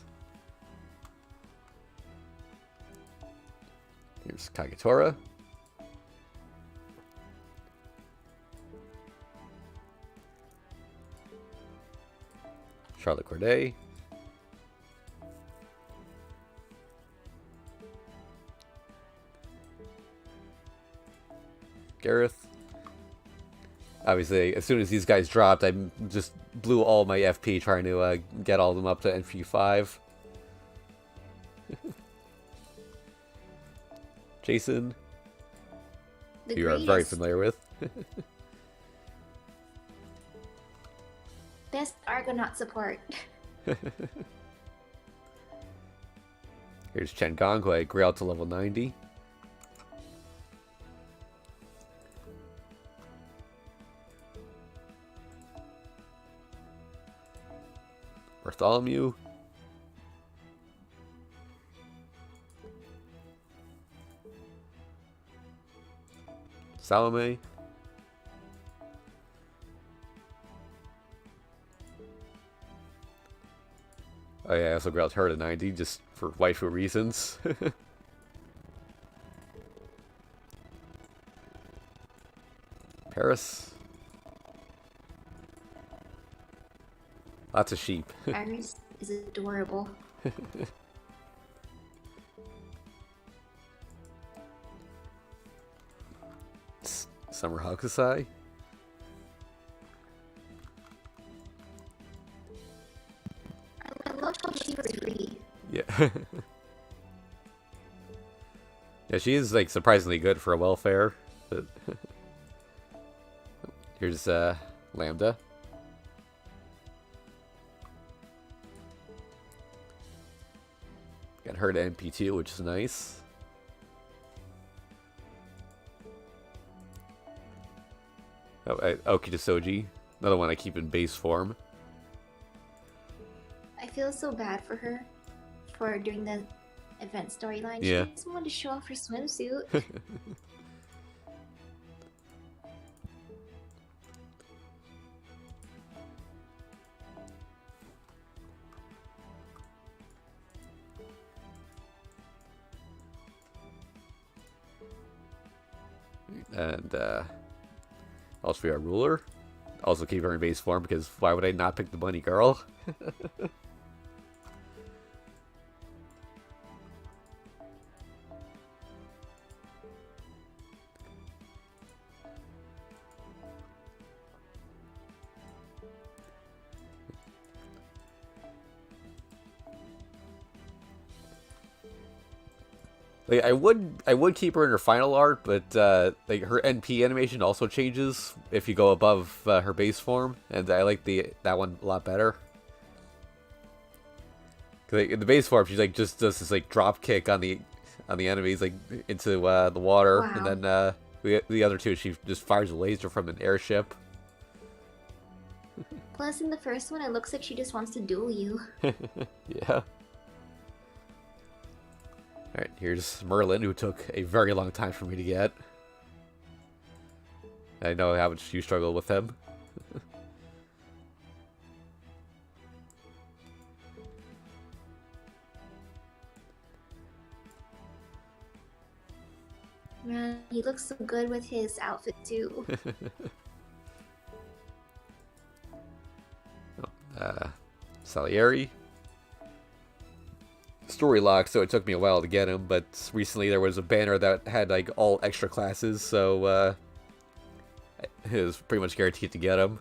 Here's Kagetora. Charlotte Corday. Gareth. Obviously, as soon as these guys dropped, I just blew all my FP trying to get all of them up to NP5. Jason. You are very familiar with. Best Argonaut support. Here's Chen Gong, who I grew out to level 90. Bartholomew. Salome. Oh yeah, I also grew out her to 90, just for waifu reasons. Paris. Lots of sheep. Paris is adorable. Summer Hakusai. I love how she was free. Yeah. Yeah, she is surprisingly good for a welfare. But here's Lambda. Got her to NP2, which is nice. Oh, Okita Soji, another one I keep in base form. I feel so bad for her for doing the event storyline. Yeah. She just wanted to show off her swimsuit. And also our ruler. Also keep her in base form because why would I not pick the bunny girl? I would keep her in her final art, but her NP animation also changes if you go above her base form, and I like that one a lot better. 'Cause in the base form, she like just does this like drop kick on the enemies like into the water, Wow. and then the other two, she just fires a laser from an airship. Plus, in the first one, it looks like she just wants to duel you. Yeah. Alright, here's Merlin, who took a very long time for me to get. I know how much you struggle with him. Man, he looks so good with his outfit too. Salieri. Story lock, so it took me a while to get him, but recently there was a banner that had like all extra classes, so it was pretty much guaranteed to get him.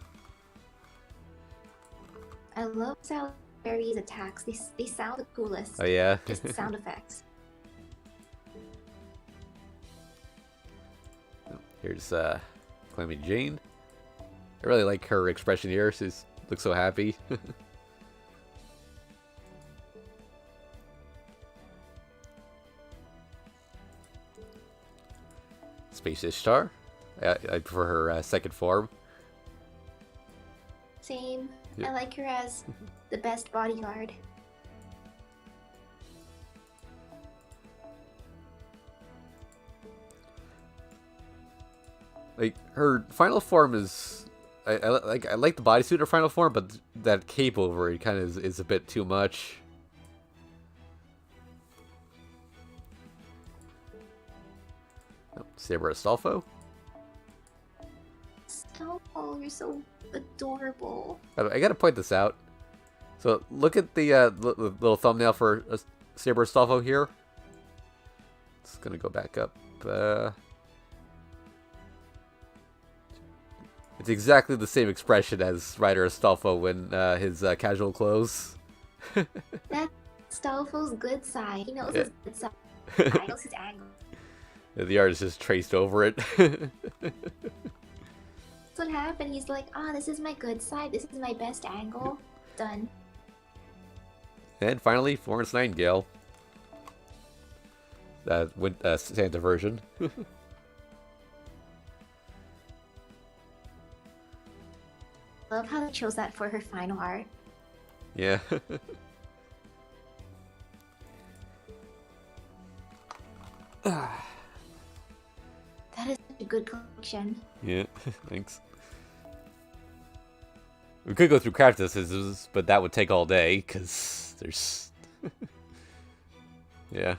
I love Salieri's attacks. They sound the coolest. Oh yeah? Just sound effects. Here's Calamity Jane. I really like her expression here. She looks so happy. Space Ishtar. I prefer her second form. Same. Yep. I like her as the best bodyguard. Like her final form is, I like the bodysuit in her final form, but that cape over it kind of is a bit too much. Oh, Saber Astolfo. Oh, you're so adorable. I gotta point this out. So look at the little thumbnail for Saber Astolfo here. It's gonna go back up. It's exactly the same expression as Ryder Astolfo in his casual clothes. That's Stolfo's good side. He knows Yeah. his good side. He knows his angle. The artist just traced over it. That's what happened. He's like, this is my good side. This is my best angle. Done. And finally, Florence Nightingale. Santa version. Love how they chose that for her final art. Yeah. That is such a good collection. Yeah, thanks. We could go through craft distances, but that would take all day, because there's... Yeah.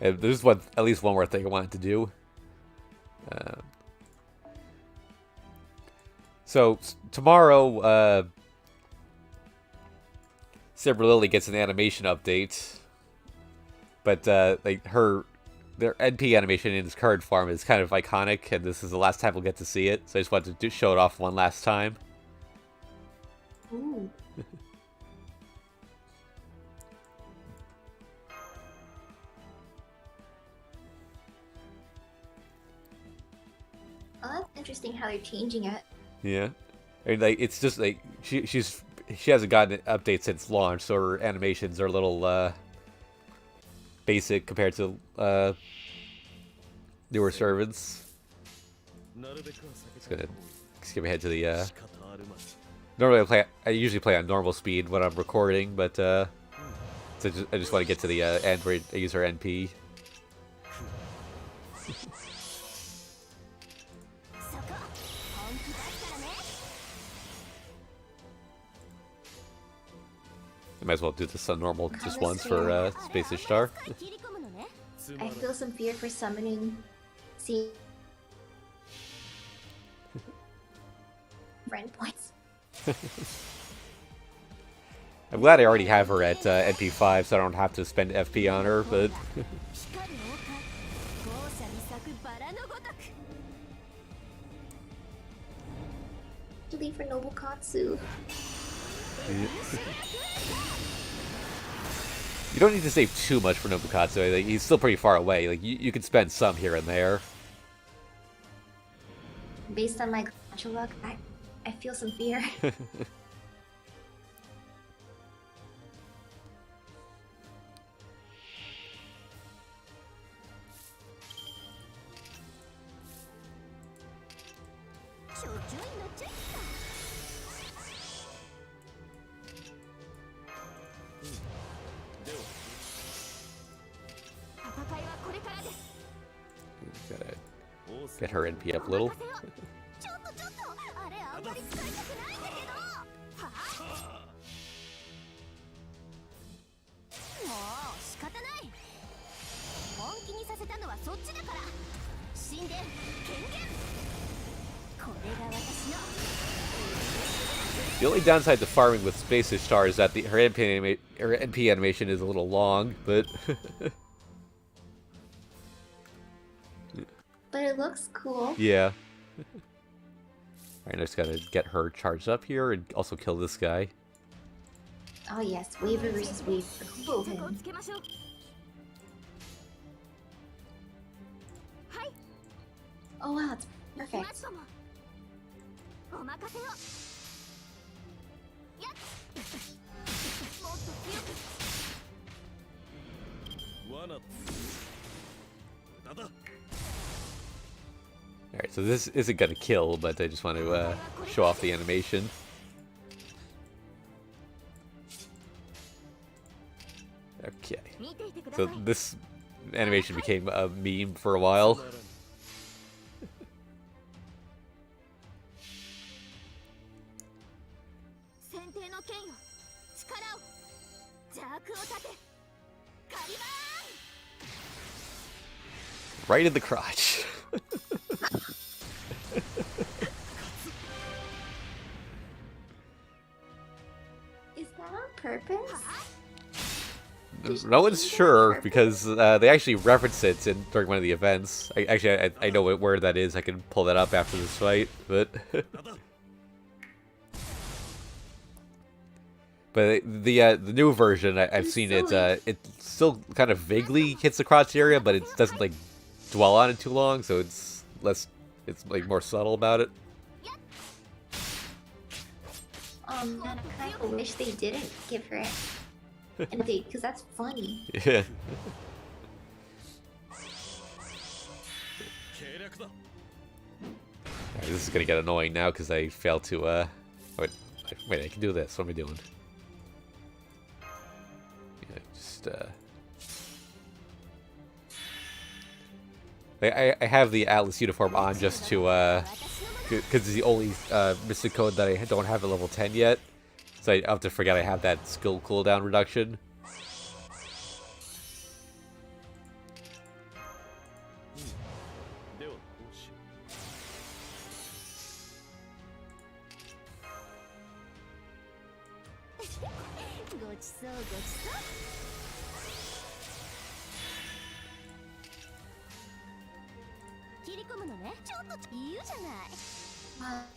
And there's at least one more thing I wanted to do. So, tomorrow, Saber Lily gets an animation update. But, like, their NP animation in its current form is kind of iconic, and this is the last time we'll get to see it, so I just wanted to show it off one last time. Ooh. Oh, that's interesting how they're changing it. Yeah. I mean, like, it's just, like, she hasn't gotten an update since launch, so her animations are a little, basic compared to, newer servants. Just gonna skip ahead to the, normally I usually play on normal speed when I'm recording, but, so I just want to get to the, Android user NP. I might as well do this on normal just once for Space Ishtar. I feel some fear for summoning. See. Friend points. I'm glad I already have her at NP5, so I don't have to spend FP on her, but... Actually, for Nobukatsu. You don't need to save too much for Nobukatsu. Like, he's still pretty far away. Like, you can spend some here and there. Based on my gacha luck, I feel some fear. get her NP up a little. The only downside to farming with Space Ishtar is that her NP animation is a little long, but... But it looks cool. Yeah. Alright, I just gotta get her charged up here and also kill this guy. Oh yes, Waver versus Waver. Who will win? Oh wow, it's perfect. Alright, so this isn't gonna kill, but I just want to show off the animation. Okay. So this animation became a meme for a while. Right in the crotch. Is that on purpose? No one's sure because they actually reference it during one of the events. I know where that is. I can pull that up after this fight, but but the new version I've seen it. It still kind of vaguely hits the crotch area, but it doesn't like dwell on it too long, so it's less. It's like more subtle about it. Man, I kind of wish they didn't give her it. And they, because that's funny. Yeah. Alright, this is gonna get annoying now because I failed to wait, I can do this. What am I doing? Yeah, just I have the Atlas uniform on just to because it's the only mystic code that I don't have at level 10 yet. So I have to forget I have that skill cooldown reduction.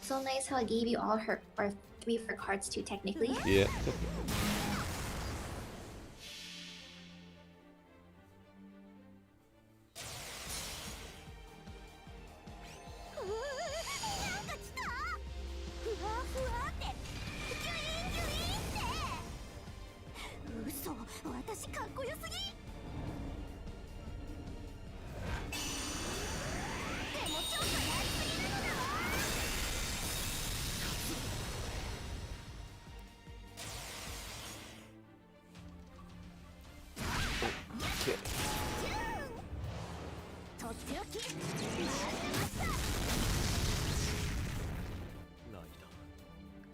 So nice how I gave you all her, or 3 of her cards too, technically. Yeah.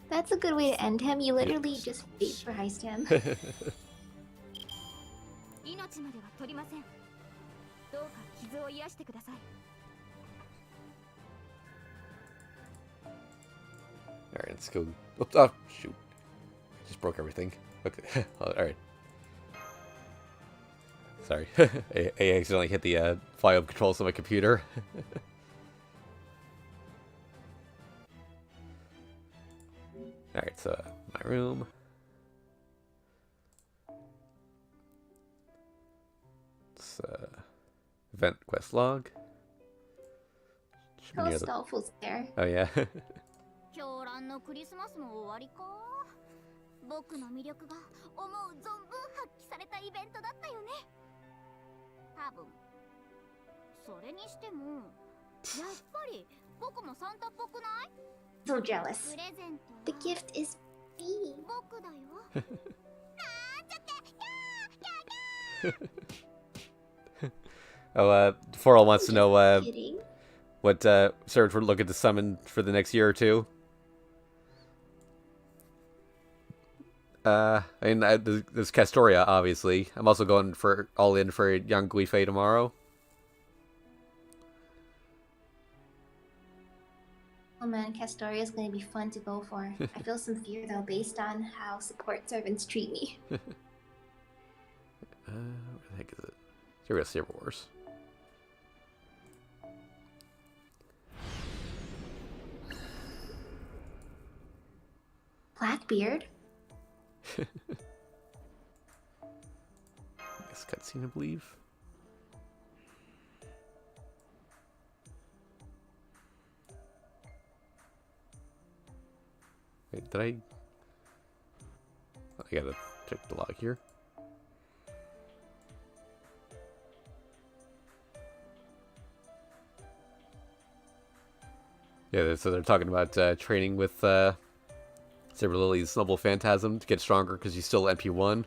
That's a good way to end him. You literally just vaporized him. Alright, let's go. Oops, oh, shoot. Just broke everything. Okay. Alright. Sorry. I accidentally hit the volume controls on my computer. Alright, so my room. It's event quest log. How Stolf's there. Oh yeah. So jealous. The gift is me. Oh, Foral wants to know What Surge we're looking to summon for the next year or two? I mean, there's Castoria, obviously. I'm also going for all in for Young Guifei tomorrow. Oh man, Castoria is going to be fun to go for. I feel some fear though, based on how support servants treat me. Where the heck is it? Here we go, Saber Wars. Blackbeard? I guess cutscene, I believe. Wait, did I gotta check the log here. Yeah, so they're talking about training with Saber Lily's Noble Phantasm to get stronger because he's still MP1.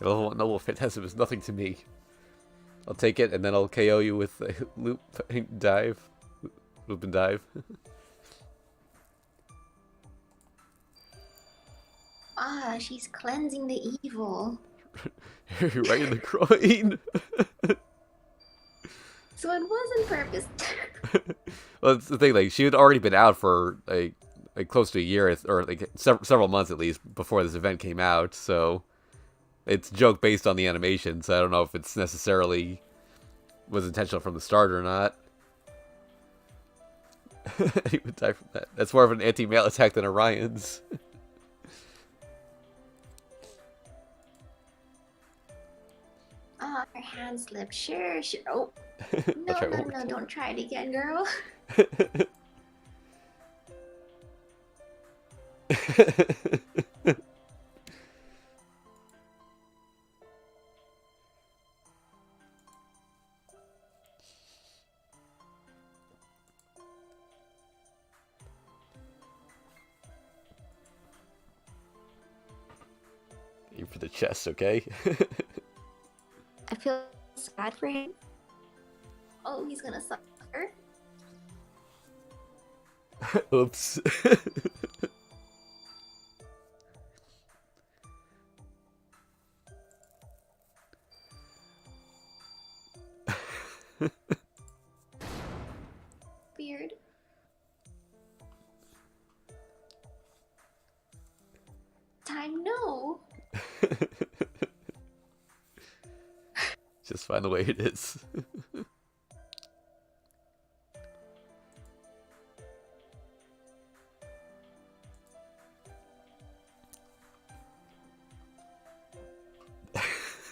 Level 1 Noble Phantasm is nothing to me. I'll take it and then I'll KO you with a loop dive. Loop and dive. Ah, she's cleansing the evil. Right in the groin. So it wasn't purpose. Well, it's the thing, like, she had already been out for like close to a year, or like several months at least, before this event came out, so it's a joke based on the animation, so I don't know if it's necessarily was intentional from the start or not. He would die from that. That's more of an anti-male attack than Orion's. Ah, her hand slipped. Sure. Oh. No, don't try it again, girl. Aim for the chest, okay? I feel sad for him. Oh, he's gonna suffer. Oops. Beard. Time, no. Just find the way it is.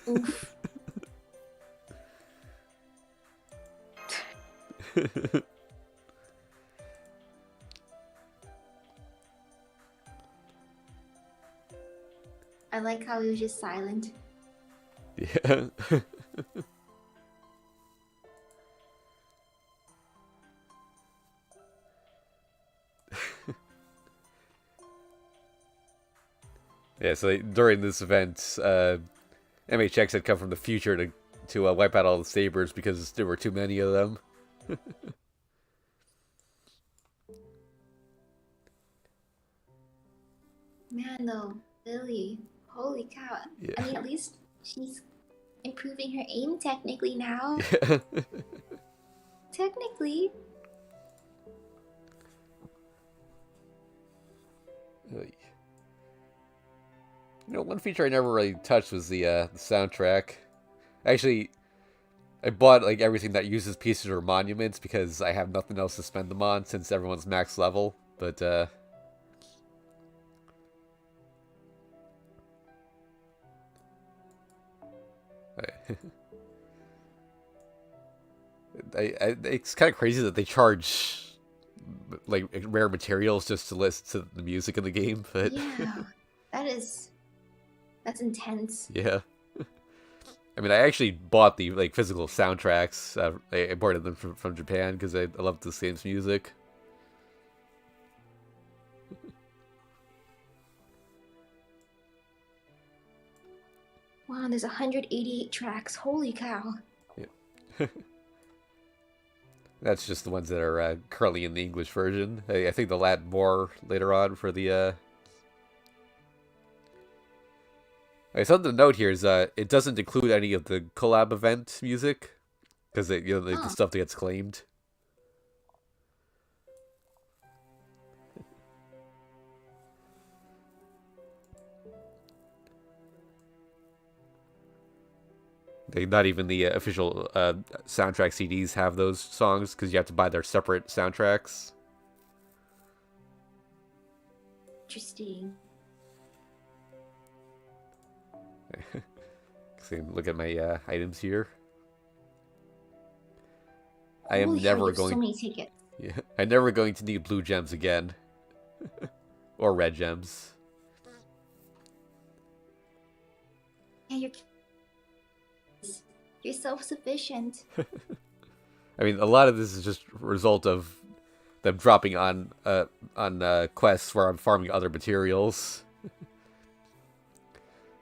Oof. I like how he was just silent. Yeah. Yeah, so during this event, MHX had come from the future to wipe out all the sabers because there were too many of them. Man, though, Lily, holy cow. Yeah. I mean, at least she's improving her aim technically now. Yeah. Technically. You know, one feature I never really touched was the soundtrack. Actually, I bought like everything that uses pieces or monuments because I have nothing else to spend them on since everyone's max level. But it's kind of crazy that they charge like rare materials just to listen to the music in the game. But Yeah, that's intense. yeah. I mean, I actually bought the like physical soundtracks. I imported them from Japan because I love this game's music. Wow, there's 188 tracks. Holy cow. Yeah. That's just the ones that are currently in the English version. I think they'll add more later on for the... Something to note here is it doesn't include any of the collab event music, because the stuff that gets claimed. Not even the official soundtrack CDs have those songs, because you have to buy their separate soundtracks. Interesting. See, look at my items here. Holy I am never cow, going. So many tickets. Yeah, I'm never going to need blue gems again, or red gems. Yeah, you're self-sufficient. I mean, a lot of this is just a result of them dropping on quests where I'm farming other materials.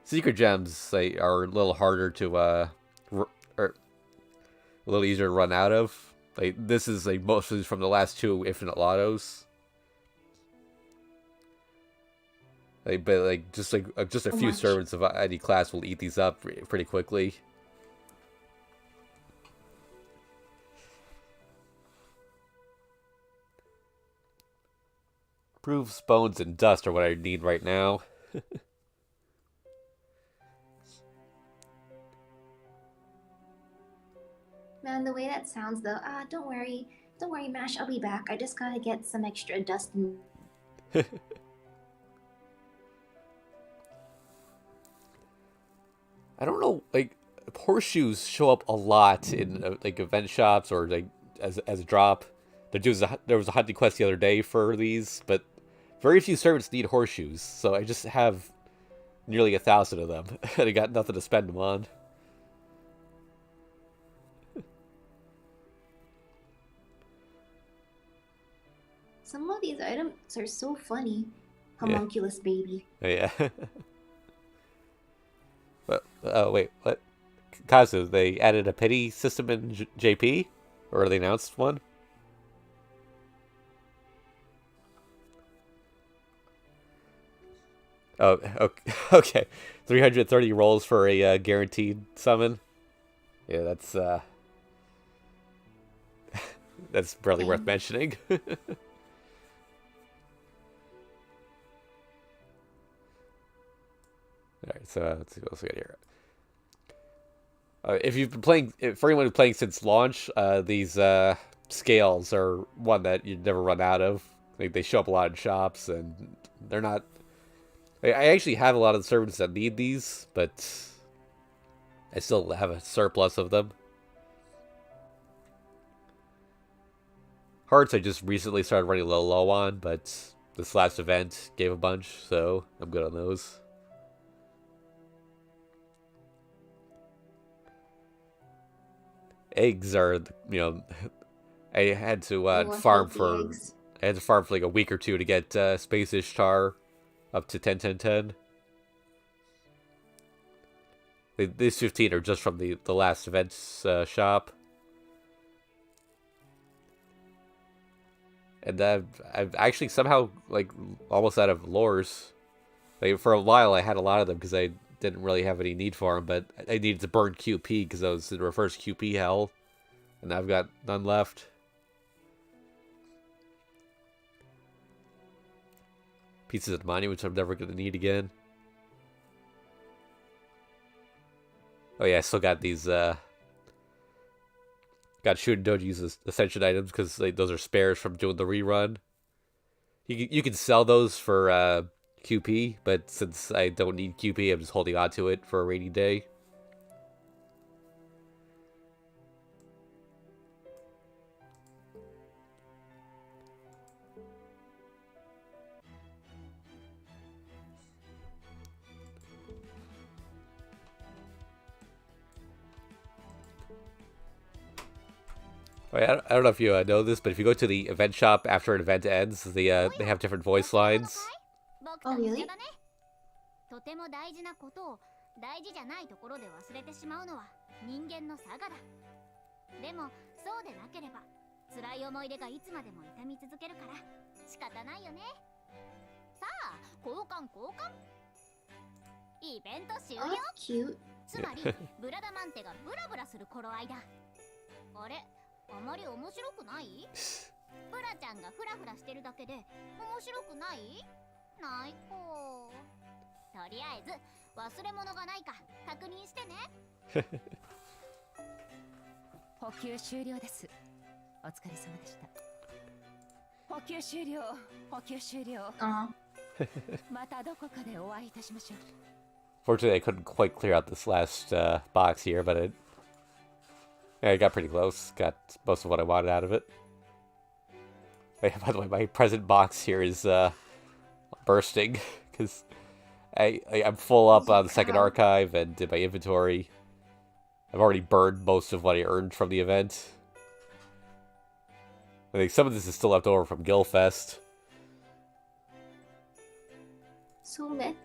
Secret gems are a little harder to or a little easier to run out of. This is mostly from the last two Infinite Lottos. But just a few servants of any class will eat these up pretty quickly. Proofs, bones, and dust are what I need right now. Man, the way that sounds though, don't worry, Mash, I'll be back. I just gotta get some extra dust. I don't know, horseshoes show up a lot in event shops or as a drop. There was a hunting quest the other day for these, but very few servants need horseshoes, so I just have nearly 1,000 of them, and I got nothing to spend them on. Some of these items are so funny. Homunculus baby. Yeah. But, oh, wait, what? Kazu, they added a pity system in JP? Or they announced one? Oh, okay. 330 rolls for a guaranteed summon. Yeah, that's barely worth mentioning. Alright, so let's see what else we got here. If you've been playing, for anyone who's playing since launch, these scales are one that you'd never run out of. They show up a lot in shops, and they're not... I actually have a lot of the servants that need these, but I still have a surplus of them. Hearts I just recently started running a little low on, but this last event gave a bunch, so I'm good on those. Eggs are, I had to farm for like a week or two to get Space Ishtar up to 10. These 15 are just from the last event's shop. And I've actually somehow, almost out of lures. For a while, I had a lot of them because I didn't really have any need for them, but I needed to burn QP because I was in reverse QP hell. And I've got none left. Pieces of money, which I'm never going to need again. Oh yeah, I still got these, got Shoot and Doji's Ascension items, because those are spares from doing the rerun. You can sell those for QP, but since I don't need QP, I'm just holding on to it for a rainy day. Wait, I don't know if you know this, but if you go to the event shop after an event ends, they have different voice lines. Oh, really? とても大事なことを大事じゃないところで忘れてしまうのは人間の差がだ。でもそうでなければ辛い思い出がいつまでも痛み続けるから仕方ないよね。さあ、交換。イベント終 Oh, 了。 cute. つまりブラダマンテがブラブラする頃合いだ。あれ、あまり面白くない？ブラちゃんがフラフラしてるだけで面白くない？ないこ。とりあえず忘れ物がないか確認してね。補給終了です。お疲れ様でした。補給終了。Aw. またどこかでお会いいたしましょう。 Fortunately, I couldn't quite clear out this last box here, but I got pretty close. Got most of what I wanted out of it. Wait, by the way, my present box here is bursting because I'm full up on the second archive and in my inventory. I've already burned most of what I earned from the event. I think some of this is still left over from Gilfest. So many.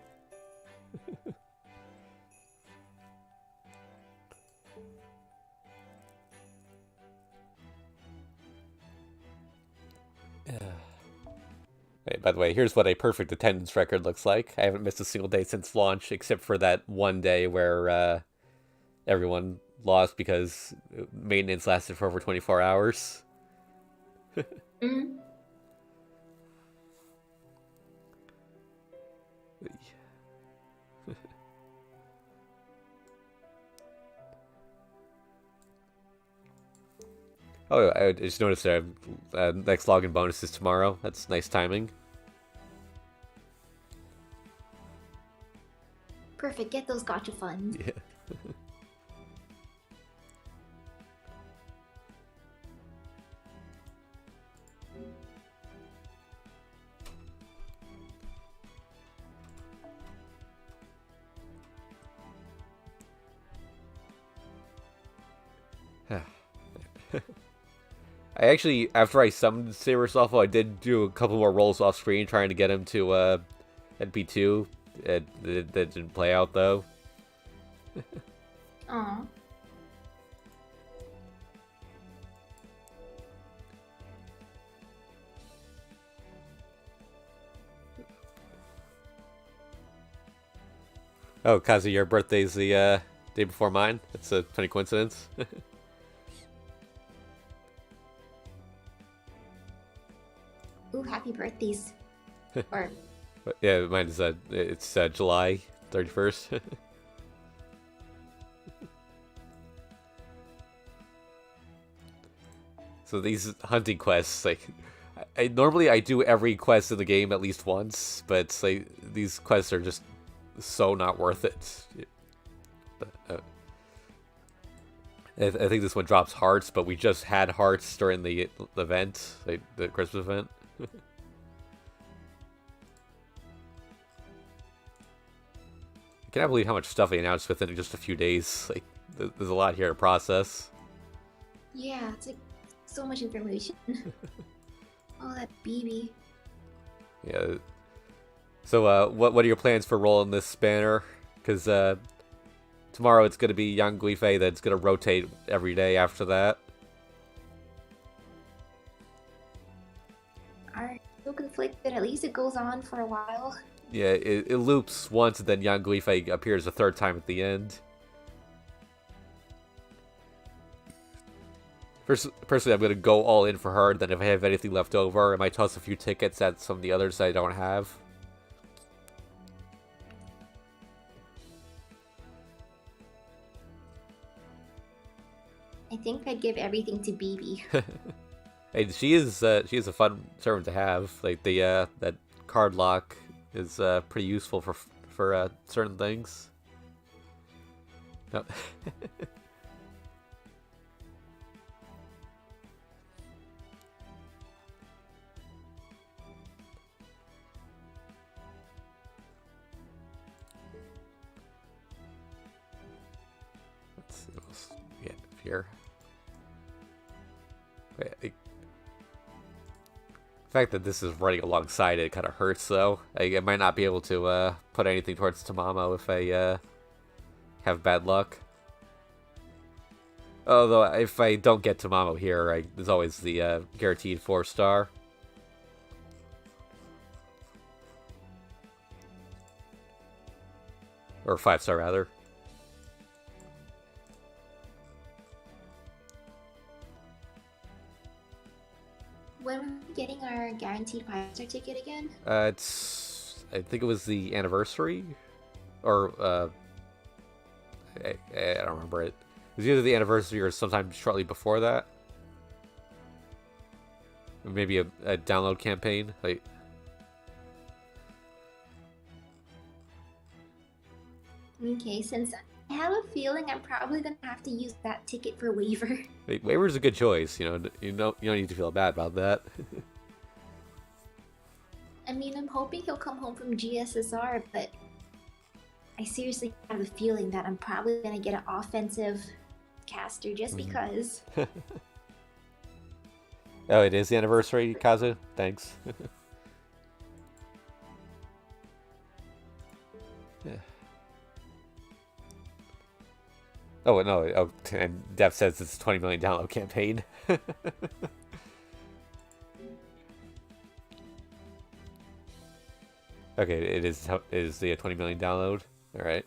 Hey, by the way, here's what a perfect attendance record looks like. I haven't missed a single day since launch, except for that one day where everyone lost because maintenance lasted for over 24 hours. Mm. Oh, I just noticed that next login bonus is tomorrow. That's nice timing. Perfect. Get those gotcha funds. Yeah. I actually, after I summoned Saber Alter, I did do a couple more rolls off screen trying to get him to NP2. That didn't play out though. Aw. Oh, Kazu, your birthday's the day before mine. That's a funny coincidence. Ooh, happy birthdays. Or But yeah, mine is it's July 31st. So these hunting quests, like, I normally do every quest in the game at least once, but like these quests are just so not worth it. I think this one drops hearts, but we just had hearts during the event, like the Christmas event. I cannot believe how much stuff they announced within just a few days. Like, there's a lot here to process. yeah, it's like so much information. Oh, that BB. Yeah. So, what are your plans for rolling this banner? Because tomorrow it's going to be Yang Guifei, then it's going to rotate every day after that. I'm so conflicted. At least it goes on for a while. Yeah, it loops once, and then Yang Guifei appears a third time at the end. Personally, I'm going to go all in for her, then if I have anything left over, I might toss a few tickets at some of the others I don't have. I think I'd give everything to BB. Hey, she is a fun servant to have. Like the that card lock is pretty useful for certain things. No. Let's see what else we get here. The fact that this is running alongside it kind of hurts, though. I might not be able to put anything towards Tamamo if I have bad luck. Although, if I don't get Tamamo here, there's always the guaranteed 4-star. Or 5-star, rather. When are we getting our guaranteed 5-star ticket again? I think it was the anniversary? Or, I don't remember it. It was either the anniversary or sometime shortly before that. Maybe a download campaign. Like, Okay, since I have a feeling I'm probably gonna have to use that ticket for waiver. waiver's a good choice. You don't need to feel bad about that. I mean, I'm hoping he'll come home from GSSR, but I seriously have a feeling that I'm probably gonna get an offensive caster just because. Oh, it is the anniversary, Kazu? Thanks. Yeah. Oh, no. Oh, and Dev says it's a 20 million download campaign. Okay, it is the 20 million download. All right.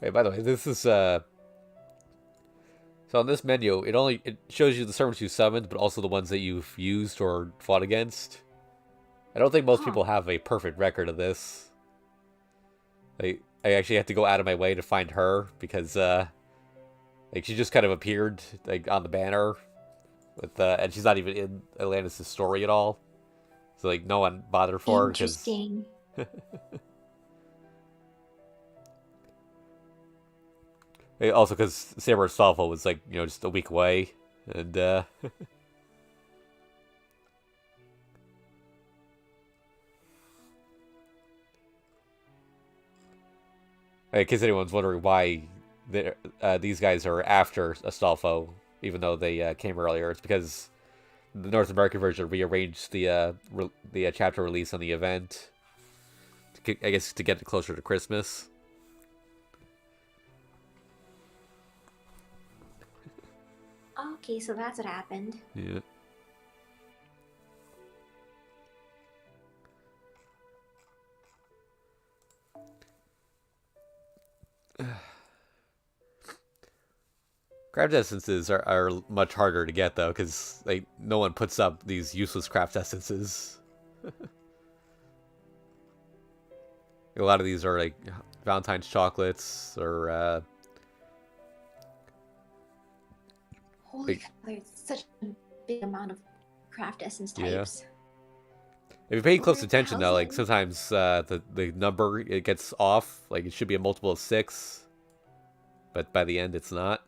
Hey, by the way, this is so on this menu, it shows you the servants you summoned, but also the ones that you've used or fought against. I don't think most people have a perfect record of this. I actually had to go out of my way to find her because like she just kind of appeared like on the banner with and she's not even in Atlantis' story at all. So like no one bothered for her. Interesting. Also, because Saber Alter was like just a week away, and in case anyone's wondering why these guys are after Astolfo, even though they came earlier, it's because the North American version rearranged the chapter release on the event, I guess to get it closer to Christmas. Okay, so that's what happened. Yeah. Craft essences are much harder to get though, because like no one puts up these useless craft essences. A lot of these are like Valentine's chocolates or Holy cow, there's such a big amount of craft essence types. If you pay close Over attention though, like 1,000? sometimes the number it gets off. Like it should be a multiple of 6, but by the end it's not.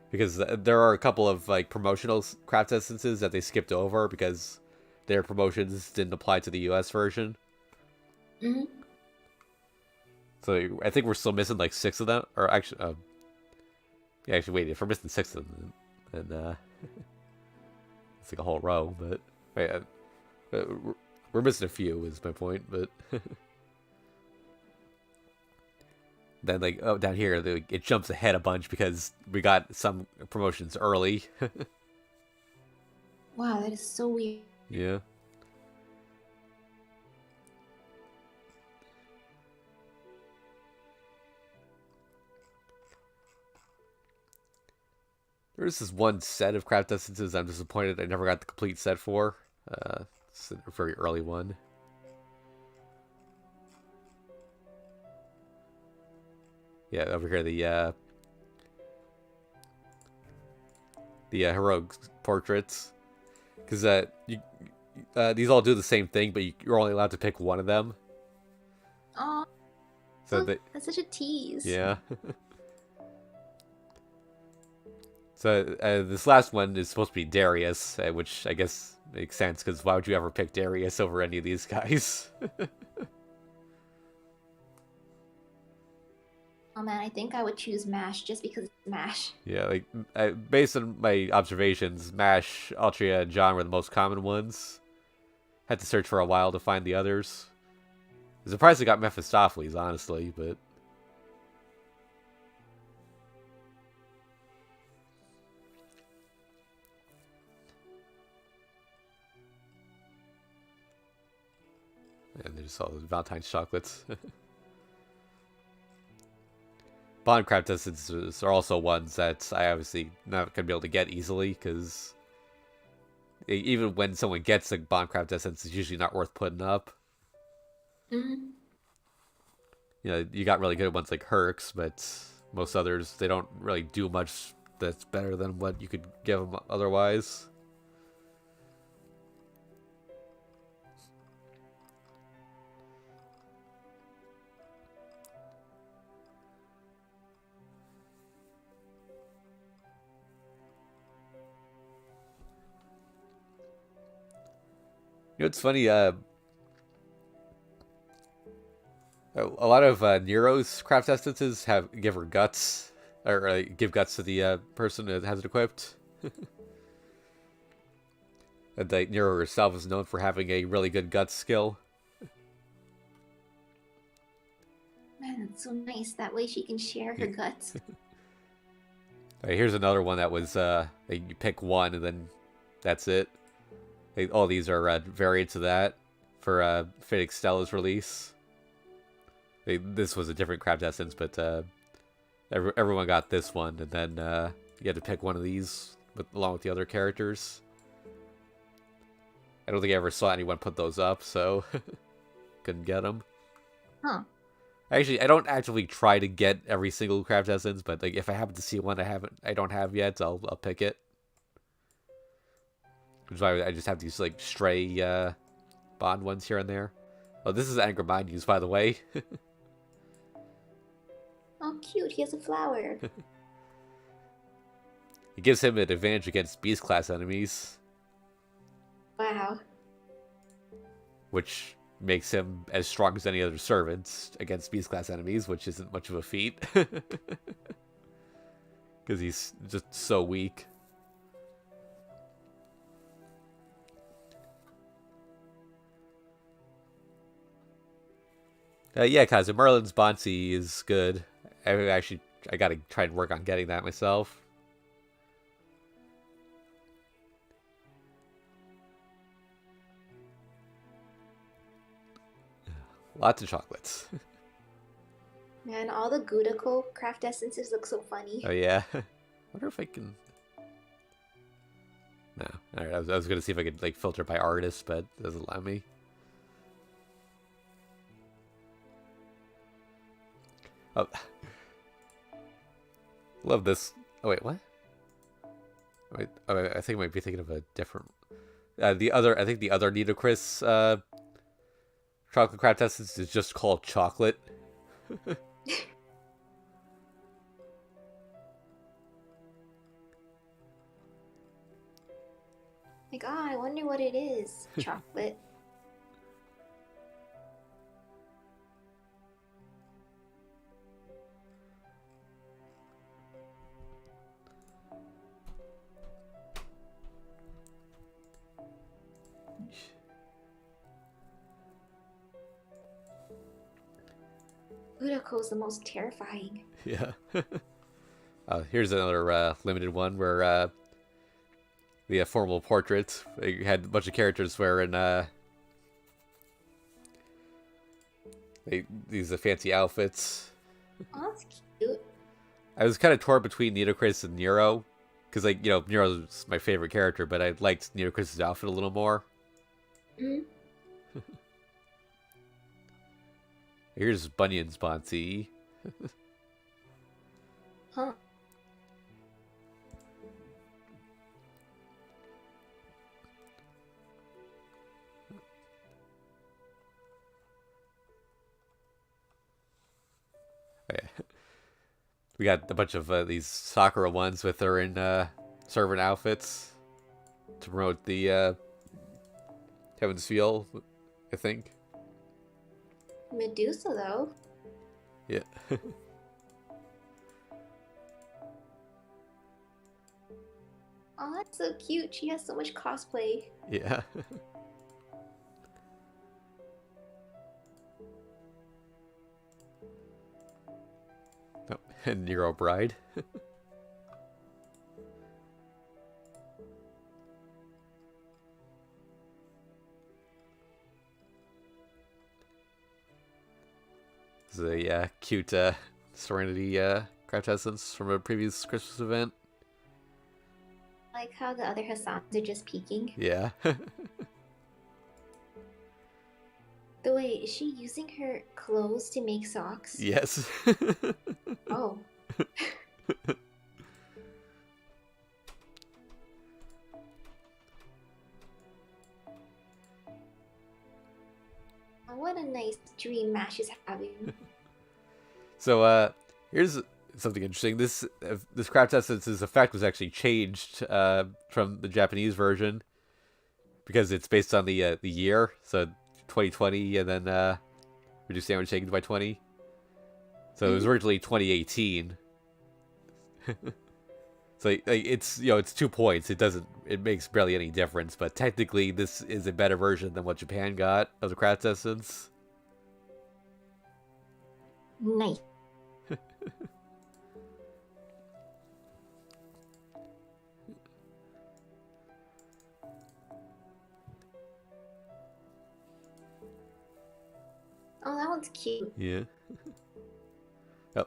Because there are a couple of like promotional craft essences that they skipped over because their promotions didn't apply to the US version. Mm-hmm. So I think we're still missing like 6 of them, or actually, yeah, actually, wait, if we're missing 6 of them, then it's like a whole row. But wait, we're missing a few, is my point. But then, like, down here, it jumps ahead a bunch because we got some promotions early. Wow, that is so weird. Yeah. There's this one set of craft essences I'm disappointed I never got the complete set for. It's a very early one. Yeah, over here the heroic portraits, because these all do the same thing, but you're only allowed to pick one of them. Oh, So that's such a tease. yeah. So this last one is supposed to be Darius, which I guess makes sense, because why would you ever pick Darius over any of these guys? Oh man, I think I would choose MASH just because it's MASH. Yeah, like, based on my observations, MASH, Altria, and John were the most common ones. Had to search for a while to find the others. I'm surprised I got Mephistopheles, honestly, but... And there's all the Valentine's chocolates. Bond craft essences are also ones that I obviously not going to be able to get easily, because even when someone gets a Bond craft essence, it's usually not worth putting up. Mm-hmm. You know, you got really good ones like Herx, but most others, they don't really do much that's better than what you could give them otherwise. You know, it's funny, a lot of Nero's craft essences give her guts, or give guts to the person that has it equipped. And like, Nero herself is known for having a really good guts skill. Man, it's so nice. That way she can share her guts. Alright, here's another one that was, you pick one and then that's it. All these are variants of that for Phoenix Stella's release. This was a different craft essence, but everyone got this one, and then you had to pick one of these along with the other characters. I don't think I ever saw anyone put those up, so couldn't get them. Huh. Actually, I don't actively try to get every single craft essence, but like if I happen to see one I don't have yet, I'll pick it. Which is why I just have these like stray Bond ones here and there. Oh, this is Anger Minus, by the way. Oh, cute. He has a flower. It gives him an advantage against Beast class enemies. Wow. Which makes him as strong as any other servant against Beast class enemies, which isn't much of a feat. Because he's just so weak. Yeah, Kazu, Merlin's Bonsi is good. I gotta try and work on getting that myself. Lots of chocolates. Man, all the Gudako craft essences look so funny. Oh yeah. Wonder if I can... No. Alright, I was gonna see if I could like filter by artist, but it doesn't allow me. Oh. Love this. Oh wait, what? Wait, oh, I think I might be thinking of a different... I think the other Nidocris chocolate craft essence is just called chocolate. Like, oh, I wonder what it is. Chocolate. Udako's the most terrifying. Yeah. Here's another limited one where the formal portrait. They had a bunch of characters wearing these fancy outfits. Oh, that's cute. I was kind of torn between Nidocris and Nero, because like Nero's my favorite character, but I liked Nidocris' outfit a little more. Mm. Here's Bunyan's Bonsi. Huh. We got a bunch of these Sakura ones with her in servant outfits to promote the Heaven's Feel, I think. Medusa, though. Yeah. Oh, that's so cute. She has so much cosplay. Yeah. Oh, and Nero Bride. This is a cute Serenity craft essence from a previous Christmas event. I like how the other Hassans are just peeking. Yeah. The way, is she using her clothes to make socks? Yes. Oh. Oh, what a nice dream Mash is having. So here's something interesting. This craft essence's effect was actually changed from the Japanese version because it's based on the year, so 2020, and then reduced damage taken by 20. So it was originally 2018. So like, it's it's 2 points. It makes barely any difference, but technically this is a better version than what Japan got of the craft essence. Nice. Oh, that one's cute. Yeah. Oh.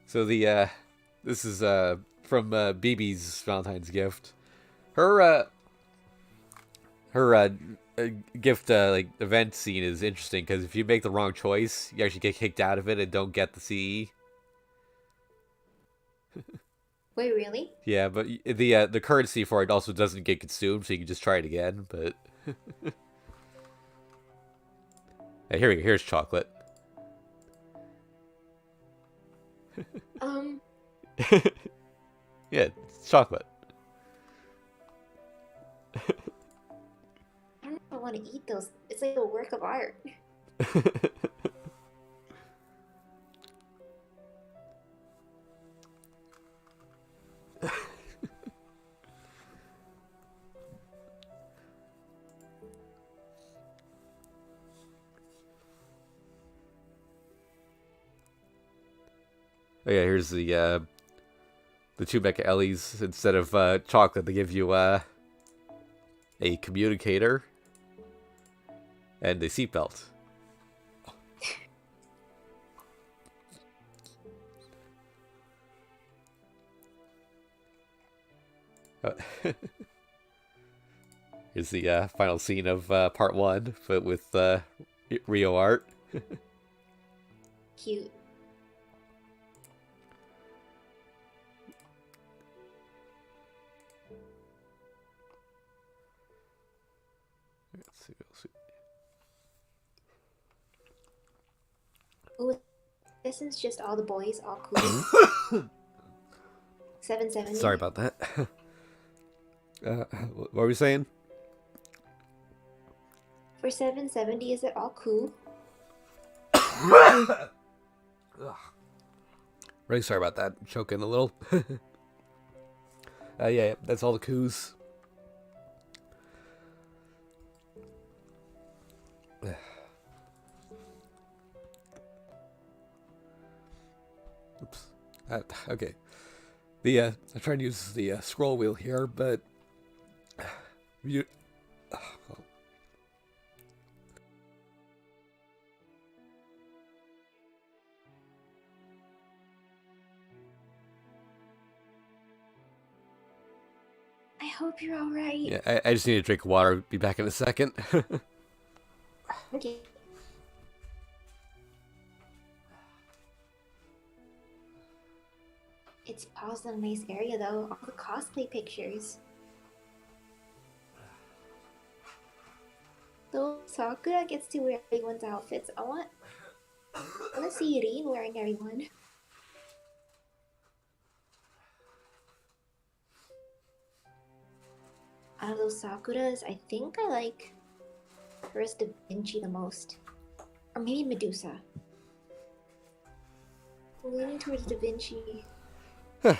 So this is from BB's Valentine's gift. Her gift like event scene is interesting because if you make the wrong choice, you actually get kicked out of it and don't get the CE. Wait, really? Yeah, but the currency for it also doesn't get consumed, so you can just try it again. But hey, here's chocolate. Yeah, it's chocolate. I don't know if I want to eat those. It's like a work of art. Oh yeah, here's the two Mecha Ellies. Instead of chocolate, they give you a communicator and a seatbelt. Here's the final scene of part 1, but with Rio art. Cute. Let's see, we'll see. Ooh, this is just all the boys, all cool. 770. Sorry about that. What were we saying? For 770, is it all cool? Really sorry about that. I'm choking a little. Yeah, that's all the coups. Oops. Okay. I'm trying to use the scroll wheel here, but you. I hope you're alright. Yeah, I just need to drink water. Be back in a second. Okay. It's paused in a nice area though. All the cosplay pictures. So Sakura gets to wear everyone's outfits. I want to see Rin wearing everyone. Out of those Sakuras, I think I like First Da Vinci the most. Or maybe Medusa. I'm leaning towards Da Vinci. Yeah,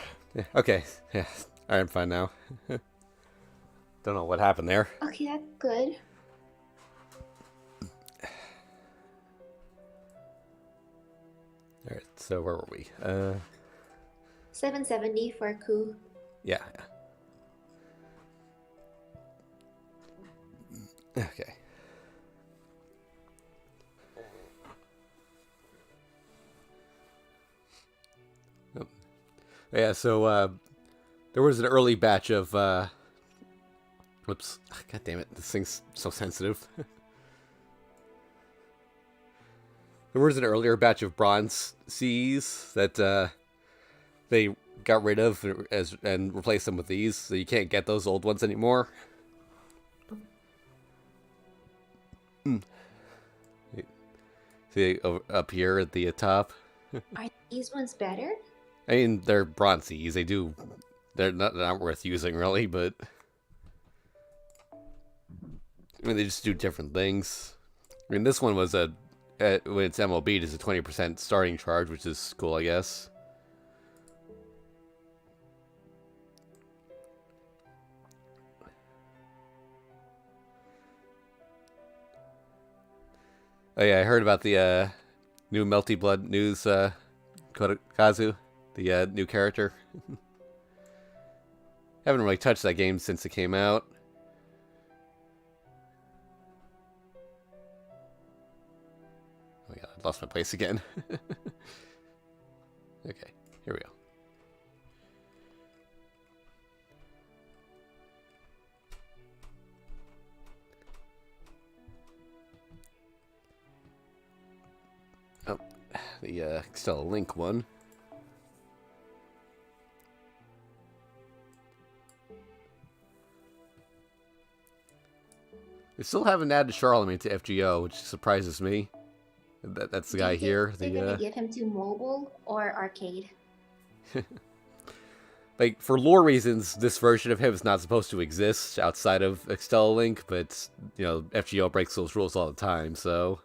okay. Yeah. Alright, I'm fine now. Don't know what happened there. Okay, that's good. Alright, so where were we? 770 for a coup. Yeah. Okay. Oh. Yeah, so there was an early batch of whoops. God damn it, this thing's so sensitive. There was an earlier batch of bronze Cs that they got rid of and replaced them with these, so you can't get those old ones anymore. See up here at the top. Are these ones better? I mean, they're bronze Cs. They're not worth using really, but I mean they just do different things. I mean, this one was when it's MLB'd is a 20% starting charge, which is cool, I guess. Oh yeah, I heard about the new Melty Blood news, Kazu, the new character. Haven't really touched that game since it came out. Oh my god, I lost my place again. Okay, here we go. Oh, the still a Link one. They still haven't added Charlemagne to FGO, which surprises me. That's the guy here. They're gonna give him to mobile or arcade. Like, for lore reasons, this version of him is not supposed to exist outside of Extella Link, but, you know, FGO breaks those rules all the time, so...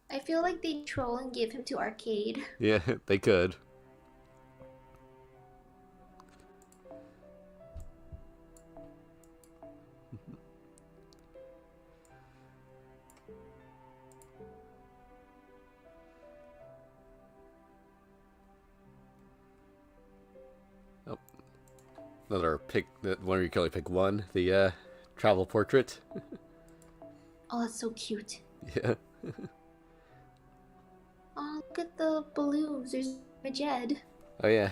I feel like they troll and give him to arcade. Yeah, they could. Oh. Another pick, one where you can only pick one, the travel portrait. Oh, that's so cute. Yeah. Oh, look at the balloons. There's a Jed. Oh, yeah.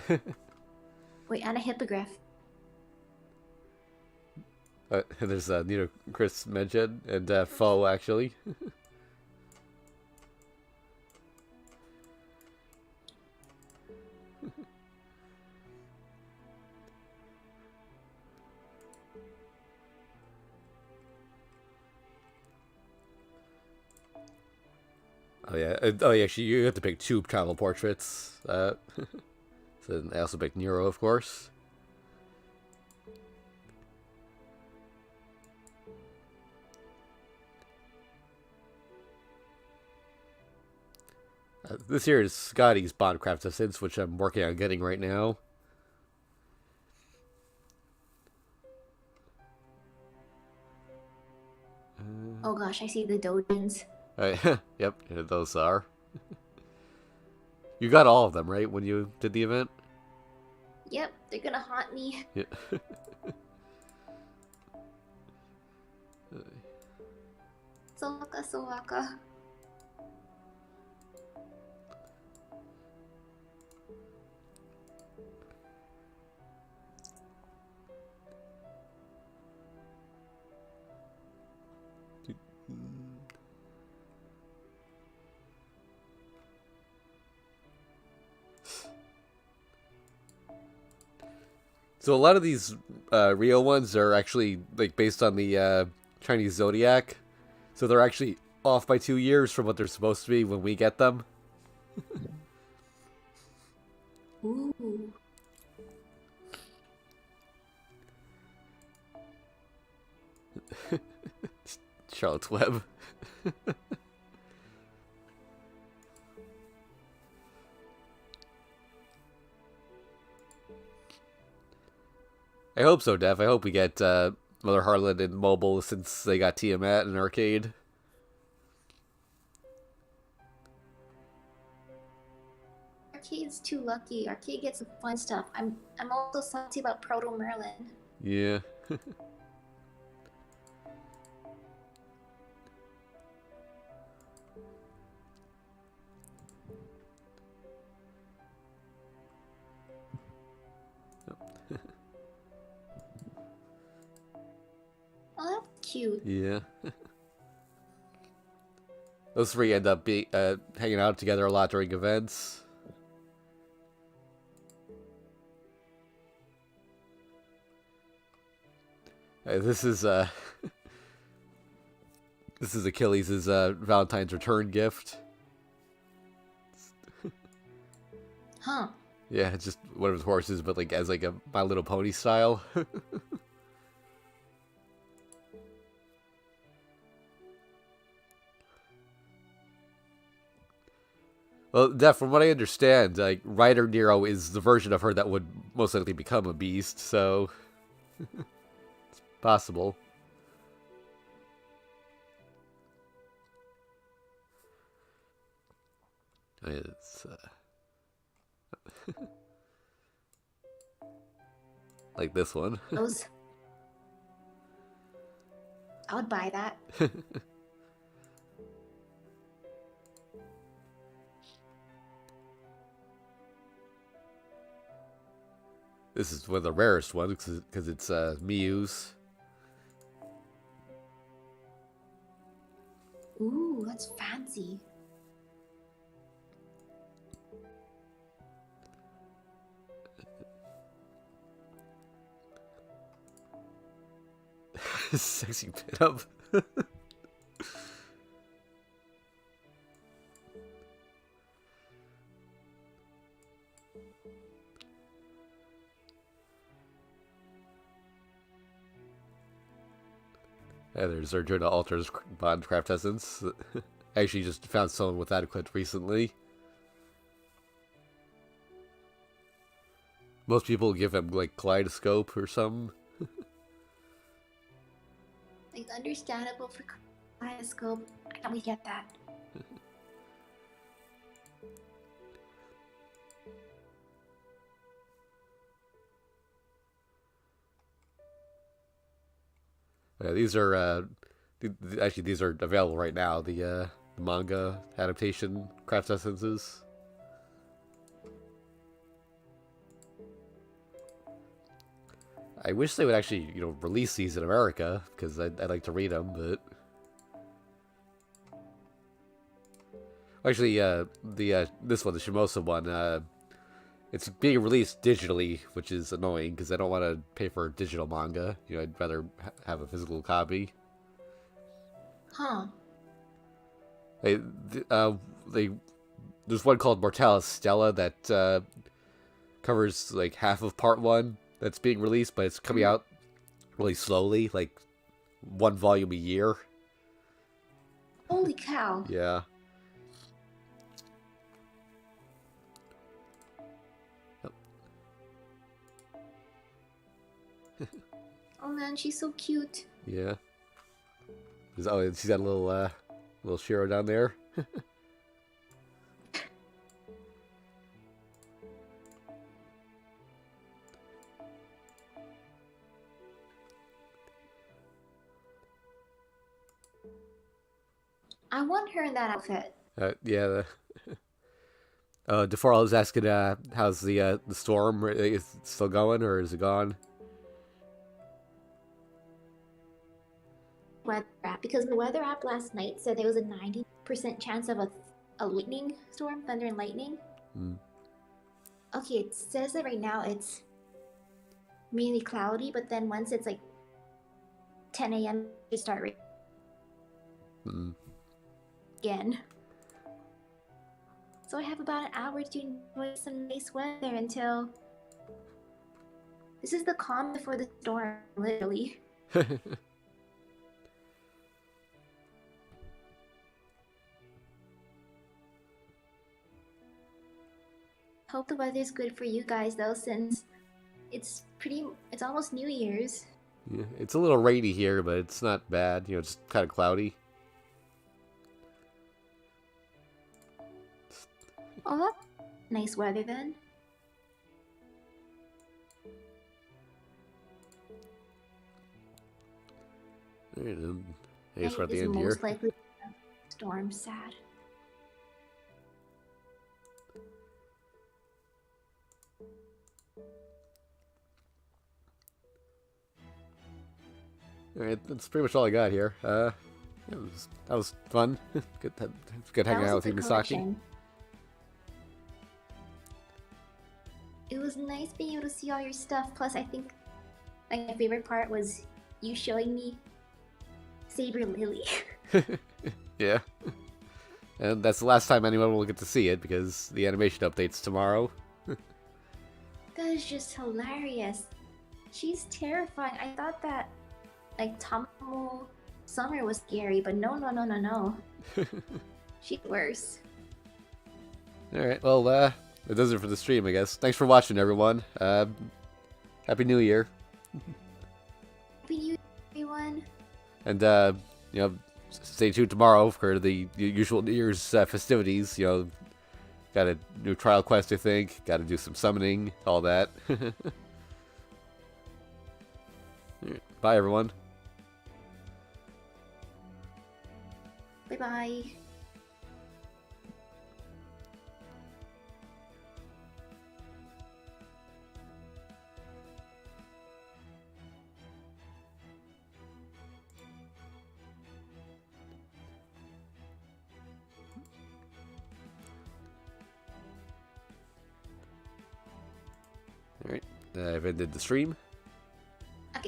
Wait, and a hippogriff. There's Nero, Chris Medjed, and Foe, actually. Oh yeah. Oh yeah. Actually, you have to pick two travel portraits. So I also picked Nero, of course. This here is Scotty's Bondcraft Essence, which I'm working on getting right now. Oh gosh, I see the dojins. Yep, those are. You got all of them, right, when you did the event? Yep, they're gonna haunt me. Yeah. Sowaka, Sowaka. So a lot of these Rio ones are actually like based on the Chinese zodiac, so they're actually off by 2 years from what they're supposed to be when we get them. Ooh. Charlotte's Web. I hope so, Dev. I hope we get Mother Harlan in mobile since they got Tiamat in arcade. Arcade's too lucky. Arcade gets some fun stuff. I'm also salty about Proto Merlin. Yeah. Oh, that's cute. Yeah. Those three end up hanging out together a lot during events. This is this is Achilles' Valentine's return gift. Huh. Yeah, it's just one of his horses, but like as like a My Little Pony style. Well, Def, from what I understand, like Rider Nero is the version of her that would most likely become a beast, so it's possible. It's like this one. Those. I would buy that. This is one of the rarest ones because it's Miyu's. Ooh, that's fancy. Sexy pin-up. Yeah, there's our Saber Alter's Bond Craft Essence. I actually just found someone with that equipped recently. Most people give him like Kaleidoscope or something. Like, understandable for Kaleidoscope. I know we get that. Yeah, these are actually these are available right now. The manga adaptation craft essences. I wish they would actually, release these in America because I'd like to read them, but actually, this one, the Shimosa one, it's being released digitally, which is annoying because I don't want to pay for digital manga. I'd rather have a physical copy. Huh. There's one called Mortalis Stella that covers like half of part 1 that's being released, but it's coming out really slowly, like 1 volume a year. Holy cow. Yeah. Oh man, she's so cute. Yeah. Oh, she's got a little Shiro down there. I want her in that outfit. Yeah. DeForl was asking, how's the storm? Is it still going or is it gone? Weather app, because the weather app last night said there was a 90% chance of a lightning storm, thunder and lightning. Mm. Okay, it says that right now it's really cloudy, but then once it's like 10 a.m. it start again. So I have about an hour to enjoy some nice weather until... This is the calm before the storm, literally. Hope the weather's good for you guys though, since it's almost New Year's. Yeah, it's a little rainy here, but it's not bad. You know, it's kind of cloudy. Oh, that's nice weather then. Alright, I guess we're at the end most here. likely storm. Sad. Alright, that's pretty much all I got here. That was fun. Good hanging out with you, Misaki. It was nice being able to see all your stuff. Plus, I think like my favorite part was you showing me Saber Lily. Yeah. And that's the last time anyone will get to see it because the animation update's tomorrow. That is just hilarious. She's terrifying. I thought that like Tomo Summer was scary, but no. She's worse. Alright, well, that does it for the stream, I guess. Thanks for watching, everyone. Happy New Year. Happy New Year, everyone. And, you know, stay tuned tomorrow for the usual New Year's festivities. You know, got a new trial quest, I think. Got to do some summoning, all that. Bye, everyone. Bye-bye. Alright, I've ended the stream.